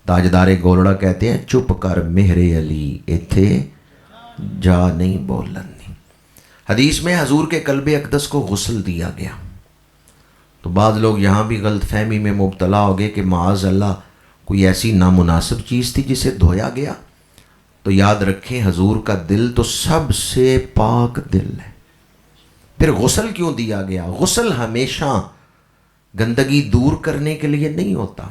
تاجدار گولڑا کہتے ہیں چپ کر مہر علی ایتھے جا نہیں بولنی۔ حدیث میں حضور کے قلب اقدس کو غسل دیا گیا۔ تو بعض لوگ یہاں بھی غلط فہمی میں مبتلا ہو گئے کہ معاذ اللہ کوئی ایسی نامناسب چیز تھی جسے دھویا گیا۔ تو یاد رکھیں حضور کا دل تو سب سے پاک دل ہے۔ پھر غسل کیوں دیا گیا؟ غسل ہمیشہ گندگی دور کرنے کے لیے نہیں ہوتا،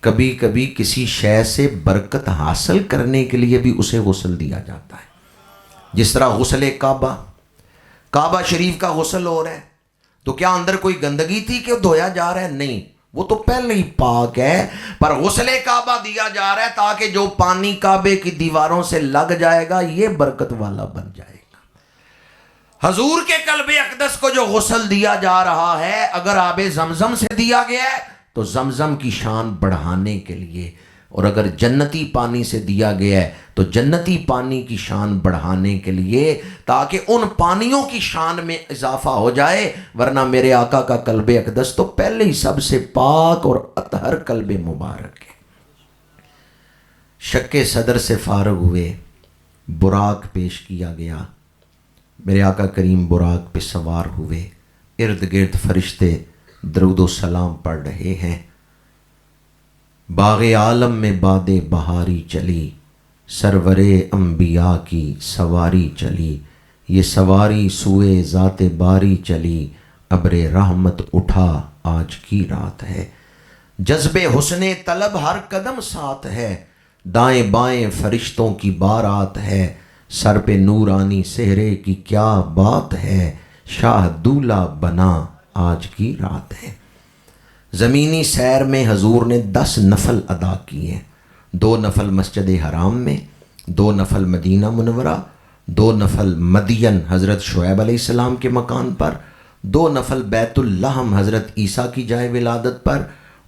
کبھی کبھی کسی شے سے برکت حاصل کرنے کے لیے بھی اسے غسل دیا جاتا ہے۔ جس طرح غسل کعبہ شریف کا غسل ہو رہا ہے، تو کیا اندر کوئی گندگی تھی کہ دھویا جا رہا ہے؟ نہیں، وہ تو پہلے ہی پاک ہے، پر غسل کعبہ دیا جا رہا ہے تاکہ جو پانی کعبے کی دیواروں سے لگ جائے گا یہ برکت والا بن جائے گا۔ حضور کے قلب اقدس کو جو غسل دیا جا رہا ہے، اگر آب زمزم سے دیا گیا ہے تو زمزم کی شان بڑھانے کے لیے، اور اگر جنتی پانی سے دیا گیا ہے تو جنتی پانی کی شان بڑھانے کے لیے، تاکہ ان پانیوں کی شان میں اضافہ ہو جائے۔ ورنہ میرے آقا کا قلب اقدس تو پہلے ہی سب سے پاک اور اطہر قلب مبارک ہے۔ شق صدر سے فارغ ہوئے، براق پیش کیا گیا۔ میرے آقا کریم براق پہ سوار ہوئے، ارد گرد فرشتے درود و سلام پڑھ رہے ہیں۔ باغ عالم میں باد بہاری چلی، سرور انبیاء کی سواری چلی، یہ سواری سوئے ذات باری چلی، ابر رحمت اٹھا آج کی رات ہے، جذب حسن طلب ہر قدم ساتھ ہے، دائیں بائیں فرشتوں کی بارات ہے، سر پہ نورانی سہرے کی کیا بات ہے، شاہ دولہا بنا آج کی رات ہے۔ زمینی سیر میں حضور نے 10 نفل ادا کیے، 2 نفل مسجد حرام میں، 2 نفل مدینہ منورہ، 2 نفل مدین حضرت شعیب علیہ السلام کے مکان پر، 2 نفل بیت اللحم حضرت عیسیٰ کی جائے ولادت پر،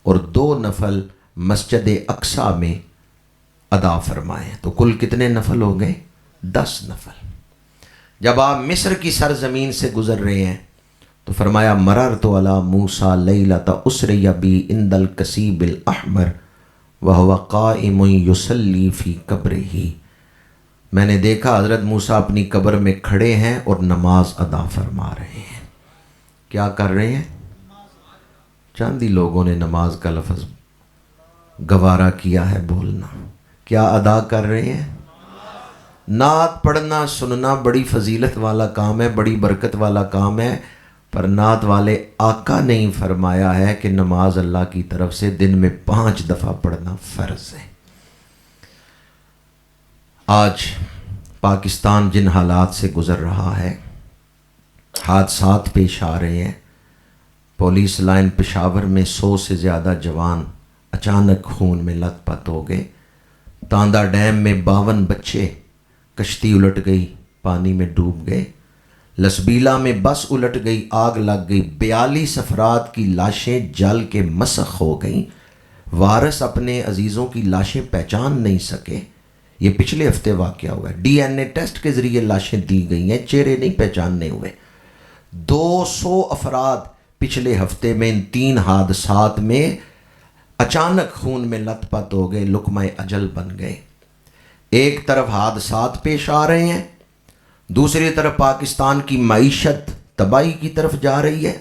اور 2 نفل مسجد اقصیٰ میں ادا فرمائے۔ تو کل کتنے نفل ہو گئے؟ 10 نفل۔ جب آپ مصر کی سرزمین سے گزر رہے ہیں تو فرمایا مررت علی موسیٰ لیلۃ اسری بی عند الکثیب الاحمر وہو قائم یصلی فی قبرہ، میں نے دیکھا حضرت موسیٰ اپنی قبر میں کھڑے ہیں اور نماز ادا فرما رہے ہیں۔ کیا کر رہے ہیں؟ چند ہی لوگوں نے نماز کا لفظ گوارا کیا ہے بولنا۔ کیا ادا کر رہے ہیں؟ نعت پڑھنا سننا بڑی فضیلت والا کام ہے، بڑی برکت والا کام ہے، پر نعت والے آقا نے ہی فرمایا ہے کہ نماز اللہ کی طرف سے دن میں 5 دفعہ پڑھنا فرض ہے۔ آج پاکستان جن حالات سے گزر رہا ہے، حادثات پیش آ رہے ہیں۔ پولیس لائن پشاور میں 100 سے زیادہ جوان اچانک خون میں لت پت ہو گئے۔ تاندہ ڈیم میں 52 بچے، کشتی الٹ گئی، پانی میں ڈوب گئے۔ لسبیلا میں بس الٹ گئی، آگ لگ گئی، 42 افراد کی لاشیں جل کے مسخ ہو گئیں۔ وارث اپنے عزیزوں کی لاشیں پہچان نہیں سکے۔ یہ پچھلے ہفتے واقعہ ہوا ہے۔ ڈی این اے ٹیسٹ کے ذریعے لاشیں دی گئی ہیں، چہرے نہیں پہچاننے ہوئے۔ 200 افراد پچھلے ہفتے میں ان 3 حادثات میں اچانک خون میں لت پت ہو گئے، لقمہ اجل بن گئے۔ ایک طرف حادثات پیش آ رہے ہیں، دوسری طرف پاکستان کی معیشت تباہی کی طرف جا رہی ہے،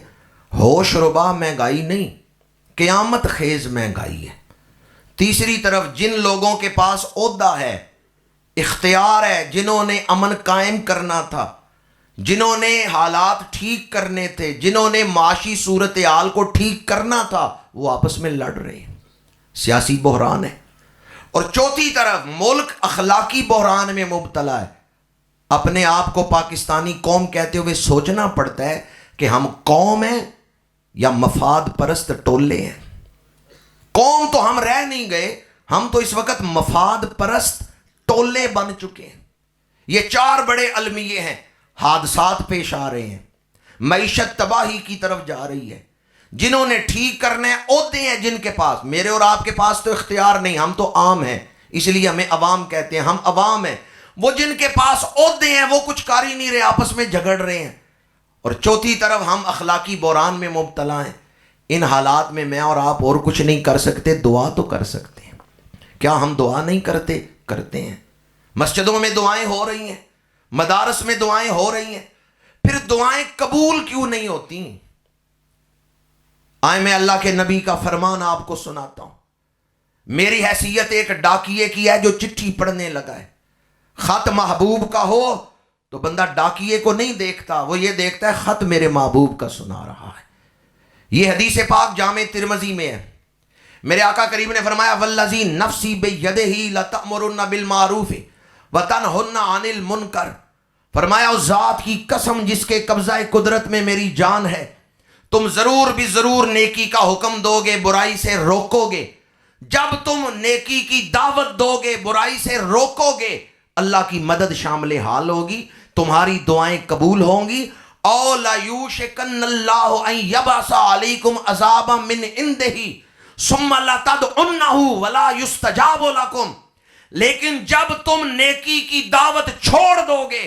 ہوش ربا مہنگائی نہیں، قیامت خیز مہنگائی ہے۔ تیسری طرف جن لوگوں کے پاس عہدہ ہے، اختیار ہے، جنہوں نے امن قائم کرنا تھا، جنہوں نے حالات ٹھیک کرنے تھے، جنہوں نے معاشی صورتحال کو ٹھیک کرنا تھا، وہ آپس میں لڑ رہے ہیں، سیاسی بحران ہے۔ اور چوتھی طرف ملک اخلاقی بحران میں مبتلا ہے۔ اپنے آپ کو پاکستانی قوم کہتے ہوئے سوچنا پڑتا ہے کہ ہم قوم ہیں یا مفاد پرست ٹولے ہیں۔ قوم تو ہم رہ نہیں گئے، ہم تو اس وقت مفاد پرست ٹولے بن چکے ہیں۔ یہ چار بڑے المیے ہیں، حادثات پیش آ رہے ہیں، معیشت تباہی کی طرف جا رہی ہے۔ جنہوں نے ٹھیک کرنے عہدے ہیں، جن کے پاس، میرے اور آپ کے پاس تو اختیار نہیں، ہم تو عام ہیں، اس لیے ہمیں عوام کہتے ہیں، ہم عوام ہیں۔ وہ جن کے پاس عہدے ہیں وہ کچھ کر ہی نہیں رہے، آپس میں جھگڑ رہے ہیں۔ اور چوتھی طرف ہم اخلاقی بحران میں مبتلا ہیں۔ ان حالات میں میں اور آپ اور کچھ نہیں کر سکتے، دعا تو کر سکتے ہیں۔ کیا ہم دعا نہیں کرتے؟ کرتے ہیں۔ مسجدوں میں دعائیں ہو رہی ہیں، مدارس میں دعائیں ہو رہی ہیں، پھر دعائیں قبول کیوں نہیں ہوتی؟ آئے میں اللہ کے نبی کا فرمان آپ کو سناتا ہوں۔ میری حیثیت ایک ڈاکیے کی ہے جو چٹھی پڑھنے لگا ہے۔ خط محبوب کا ہو تو بندہ ڈاکیے کو نہیں دیکھتا، وہ یہ دیکھتا ہے خط میرے محبوب کا سنا رہا ہے۔ یہ حدیث پاک جامع ترمذی میں ہے۔ میرے آقا کریم نے فرمایا والذی نفسی بیدہ لتأمرن بالمعروف وتنہن عن المنکر، فرمایا اس ذات کی قسم جس کے قبضہ قدرت میں میری جان ہے، تم ضرور بھی ضرور نیکی کا حکم دو گے، برائی سے روکو گے۔ جب تم نیکی کی دعوت دو گے، برائی سے روکو گے، اللہ کی مدد شامل حال ہوگی، تمہاری دعائیں قبول ہوں گی۔ او لا یوشکن اللہ ان یبعث علیکم عذابا من عندہ ثم لا تدعونہ ولا یستجاب لکم، لیکن جب تم نیکی کی دعوت چھوڑ دو گے،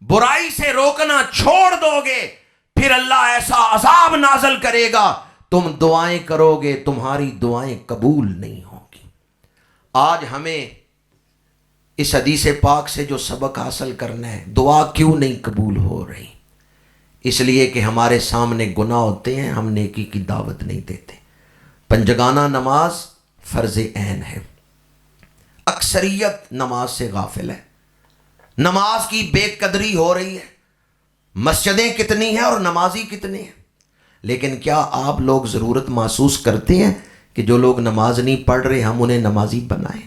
برائی سے روکنا چھوڑ دو گے، پھر اللہ ایسا عذاب نازل کرے گا، تم دعائیں کرو گے، تمہاری دعائیں قبول نہیں ہوں گی۔ آج ہمیں اس حدیث پاک سے جو سبق حاصل کرنا ہے، دعا کیوں نہیں قبول ہو رہی؟ اس لیے کہ ہمارے سامنے گناہ ہوتے ہیں، ہم نیکی کی دعوت نہیں دیتے۔ پنجگانہ نماز فرض عین ہے، اکثریت نماز سے غافل ہے، نماز کی بے قدری ہو رہی ہے۔ مسجدیں کتنی ہیں اور نمازی کتنے ہیں، لیکن کیا آپ لوگ ضرورت محسوس کرتے ہیں کہ جو لوگ نماز نہیں پڑھ رہے ہم انہیں نمازی بنائیں؟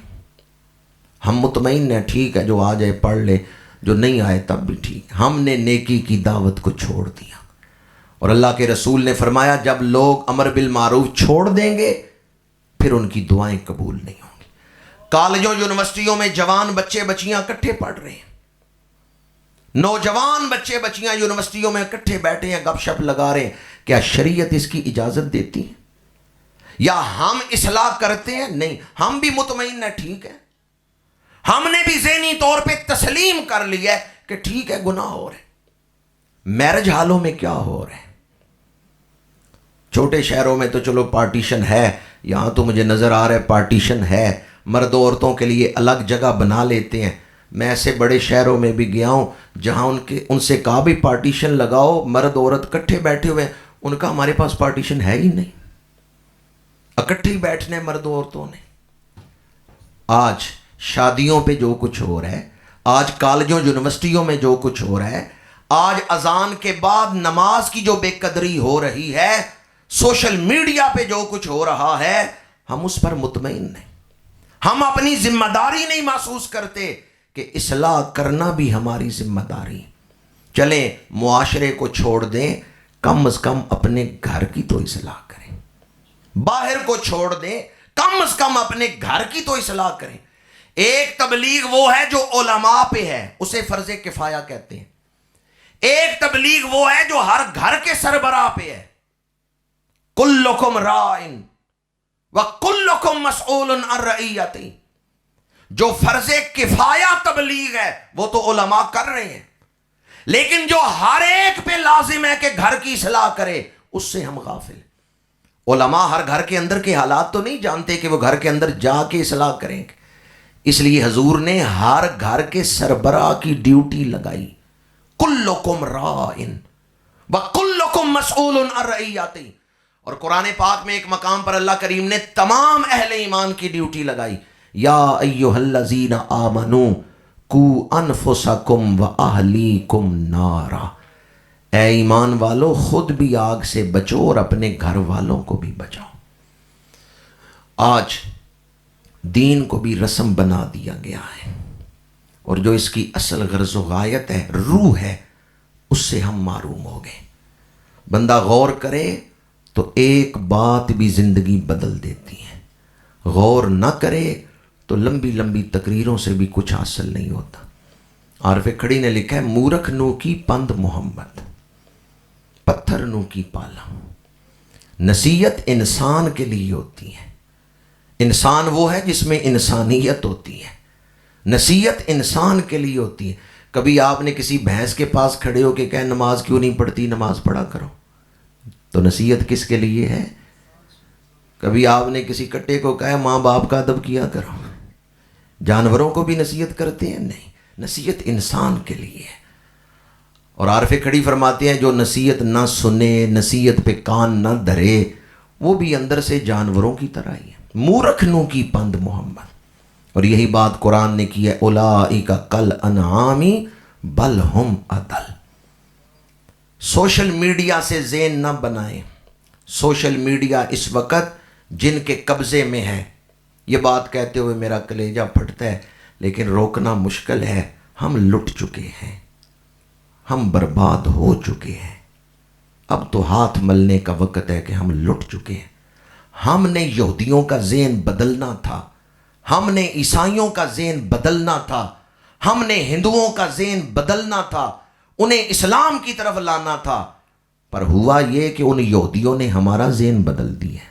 ہم مطمئن ہیں ٹھیک ہے، جو آ جائے پڑھ لے، جو نہیں آئے تب بھی ٹھیک۔ ہم نے نیکی کی دعوت کو چھوڑ دیا، اور اللہ کے رسول نے فرمایا جب لوگ امر بالمعروف چھوڑ دیں گے پھر ان کی دعائیں قبول نہیں ہوں گی۔ کالجوں یونیورسٹیوں میں جوان بچے بچیاں اکٹھے پڑھ رہے ہیں، نوجوان بچے بچیاں یونیورسٹیوں میں اکٹھے بیٹھے ہیں، گپ شپ لگا رہے ہیں۔ کیا شریعت اس کی اجازت دیتی ہے؟ یا ہم اصلاح کرتے ہیں؟ نہیں، ہم بھی مطمئن ہیں ٹھیک ہے، ہم نے بھی ذہنی طور پہ تسلیم کر لیا ہے کہ ٹھیک ہے گناہ ہو رہے۔ میرج ہالوں میں کیا ہو رہا ہے؟ چھوٹے شہروں میں تو چلو پارٹیشن ہے، یہاں تو مجھے نظر آ رہا ہے پارٹیشن ہے، مرد عورتوں کے لیے الگ جگہ بنا لیتے ہیں۔ میں ایسے بڑے شہروں میں بھی گیا ہوں جہاں ان سے کہا بھی پارٹیشن لگاؤ، مرد عورت کٹھے بیٹھے ہوئے ہیں، ان کا ہمارے پاس پارٹیشن ہے ہی نہیں، اکٹھے ہی بیٹھنے مرد عورتوں نے۔ آج شادیوں پہ جو کچھ ہو رہا ہے، آج کالجوں یونیورسٹیوں میں جو کچھ ہو رہا ہے، آج اذان کے بعد نماز کی جو بے قدری ہو رہی ہے، سوشل میڈیا پہ جو کچھ ہو رہا ہے، ہم اس پر مطمئن نہیں۔ ہم اپنی ذمہ داری نہیں محسوس کرتے کہ اصلاح کرنا بھی ہماری ذمہ داری۔ چلیں معاشرے کو چھوڑ دیں، کم از کم اپنے گھر کی تو اصلاح کریں۔ باہر کو چھوڑ دیں، کم از کم اپنے گھر کی تو اصلاح کریں۔ ایک تبلیغ وہ ہے جو علماء پہ ہے، اسے فرض کفایہ کہتے ہیں۔ ایک تبلیغ وہ ہے جو ہر گھر کے سربراہ پہ ہے۔ کلکم راعٍ وکلکم مسئول عن رعیتہ، جو فرض کفایہ تبلیغ ہے وہ تو علماء کر رہے ہیں، لیکن جو ہر ایک پہ لازم ہے کہ گھر کی اصلاح کرے، اس سے ہم غافل۔ علماء ہر گھر کے اندر کے حالات تو نہیں جانتے کہ وہ گھر کے اندر جا کے اصلاح کریں گے، اس لیے حضور نے ہر گھر کے سربراہ کی ڈیوٹی لگائی۔ کلکم راعٍ وکلکم مسئول عن رعیتہ. اور قرآن پاک میں ایک مقام پر اللہ کریم نے تمام اہل ایمان کی ڈیوٹی لگائی. یا ایھا الذین آمنوا قوا انفسکم واہلیکم نارا. اے ایمان والو خود بھی آگ سے بچو اور اپنے گھر والوں کو بھی بچاؤ. آج دین کو بھی رسم بنا دیا گیا ہے، اور جو اس کی اصل غرض و غایت ہے، روح ہے، اس سے ہم معروم ہو گئے. بندہ غور کرے تو ایک بات بھی زندگی بدل دیتی ہے، غور نہ کرے تو لمبی لمبی تقریروں سے بھی کچھ حاصل نہیں ہوتا. عارف کھڑی نے لکھا ہے مورکھ نو کی پند محمد، پتھر نو کی پالا. نصیحت انسان کے لیے ہوتی ہے. انسان وہ ہے جس میں انسانیت ہوتی ہے. نصیحت انسان کے لیے ہوتی ہے. کبھی آپ نے کسی بھینس کے پاس کھڑے ہو کے کہا نماز کیوں نہیں پڑھتی، نماز پڑھا کرو، تو نصیحت کس کے لیے ہے؟ کبھی آپ نے کسی کٹے کو کہا ماں باپ کا ادب کیا کرو. جانوروں کو بھی نصیحت کرتے ہیں؟ نہیں، نصیحت انسان کے لیے ہے. اور عارف کھڑی فرماتے ہیں جو نصیحت نہ سنے، نصیحت پہ کان نہ دھرے، وہ بھی اندر سے جانوروں کی طرح ہی ہے. مورکھ نو کی پند محمد. اور یہی بات قرآن نے کی ہے اولئک کالانعام بل ہم اضل. سوشل میڈیا سے ذہن نہ بنائیں. سوشل میڈیا اس وقت جن کے قبضے میں ہے. یہ بات کہتے ہوئے میرا کلیجہ پھٹتا ہے، لیکن روکنا مشکل ہے. ہم لٹ چکے ہیں، ہم برباد ہو چکے ہیں. اب تو ہاتھ ملنے کا وقت ہے کہ ہم لٹ چکے ہیں. ہم نے یہودیوں کا ذہن بدلنا تھا، ہم نے عیسائیوں کا ذہن بدلنا تھا، ہم نے ہندوؤں کا ذہن بدلنا تھا، انہیں اسلام کی طرف لانا تھا. پر ہوا یہ کہ ان یہودیوں نے ہمارا ذہن بدل دیا.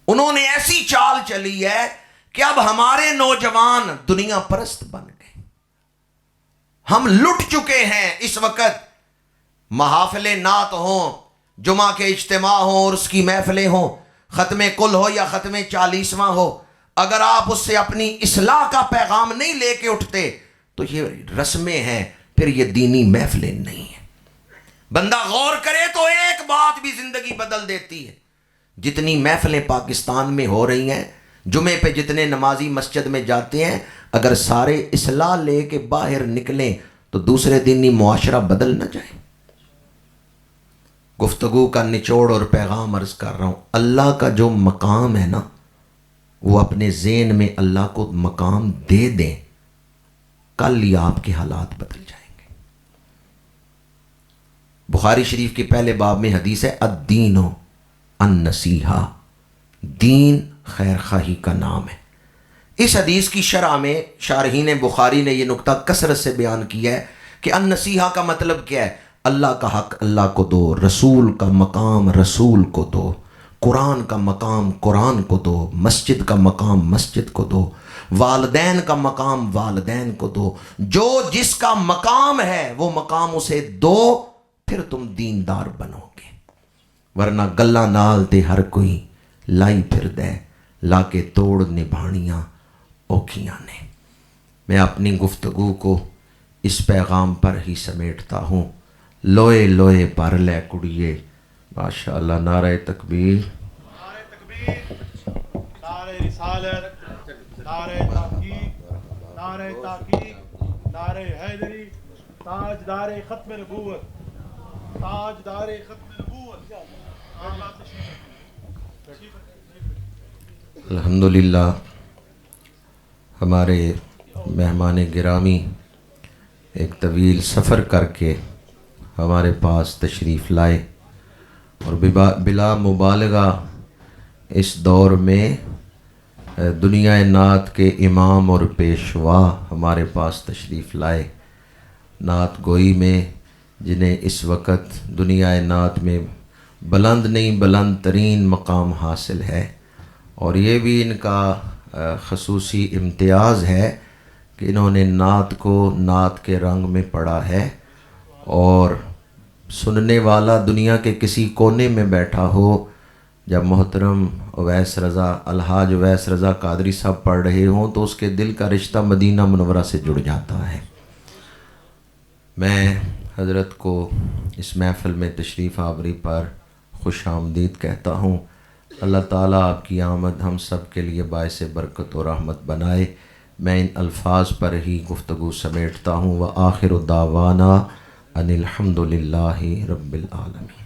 انہوں نے ایسی چال چلی ہے کہ اب ہمارے نوجوان دنیا پرست بن گئے. ہم لٹ چکے ہیں. اس وقت محافل نعت ہوں، جمعہ کے اجتماع ہوں اور اس کی محفلیں ہوں، ختم کل ہو یا ختم 40واں ہو، اگر آپ اس سے اپنی اصلاح کا پیغام نہیں لے کے اٹھتے تو یہ رسمیں ہیں، پھر یہ دینی محفلیں نہیں ہیں. بندہ غور کرے تو ایک بات بھی زندگی بدل دیتی ہے. جتنی محفلیں پاکستان میں ہو رہی ہیں، جمعے پہ جتنے نمازی مسجد میں جاتے ہیں، اگر سارے اصلاح لے کے باہر نکلیں تو دوسرے دن ہی معاشرہ بدل نہ جائے. گفتگو کا نچوڑ اور پیغام عرض کر رہا ہوں، اللہ کا جو مقام ہے نا، وہ اپنے ذہن میں اللہ کو مقام دے دیں، کل ہی آپ کے حالات بدل جائیں گے. بخاری شریف کے پہلے باب میں حدیث ہے الدین النصیحہ، دین خیر خواہی کا نام ہے. اس حدیث کی شرح میں شارحین بخاری نے یہ نقطہ کثرت سے بیان کیا ہے کہ النصیحہ کا مطلب کیا ہے. اللہ کا حق اللہ کو دو، رسول کا مقام رسول کو دو، قرآن کا مقام قرآن کو دو، مسجد کا مقام مسجد کو دو، والدین کا مقام والدین کو دو. جو جس کا مقام ہے وہ مقام اسے دو، پھر تم دیندار بنو گے. ورنہ گلہ نال تے ہر کوئی لائی پھر دے، لا کے توڑ نبھانیاں اوکھیاں نے. میں اپنی گفتگو کو اس پیغام پر ہی سمیٹتا ہوں. لوئے لوئے پر لے کڑیے. ماشاءاللہ. نعرہ تکبیر، نعرہ تکبیر، نعرہ رسالت، نعرہ تحقیق، نعرہ تحقیق، نعرہ حیدری، تاجدار ختم نبوت، تاجدار ختم نبوت. الحمدللہ ہمارے مہمان گرامی ایک طویل سفر کر کے ہمارے پاس تشریف لائے، اور بلا مبالغہ اس دور میں دنیا نعت کے امام اور پیشوا ہمارے پاس تشریف لائے. نعت گوئی میں جنہیں اس وقت دنیا نعت میں بلند نہیں بلند ترین مقام حاصل ہے، اور یہ بھی ان کا خصوصی امتیاز ہے کہ انہوں نے نعت کو نعت کے رنگ میں پڑھا ہے، اور سننے والا دنیا کے کسی کونے میں بیٹھا ہو، جب محترم اویس رضا الحاج اویس رضا قادری صاحب پڑھ رہے ہوں تو اس کے دل کا رشتہ مدینہ منورہ سے جڑ جاتا ہے. میں حضرت کو اس محفل میں تشریف آوری پر خوش آمدید کہتا ہوں۔ اللہ تعالیٰ آپ کی آمد ہم سب کے لیے باعث برکت و رحمت بنائے۔ میں ان الفاظ پر ہی گفتگو سمیٹتا ہوں۔ وآخر دعوانا ان الحمد للہ رب العالمین۔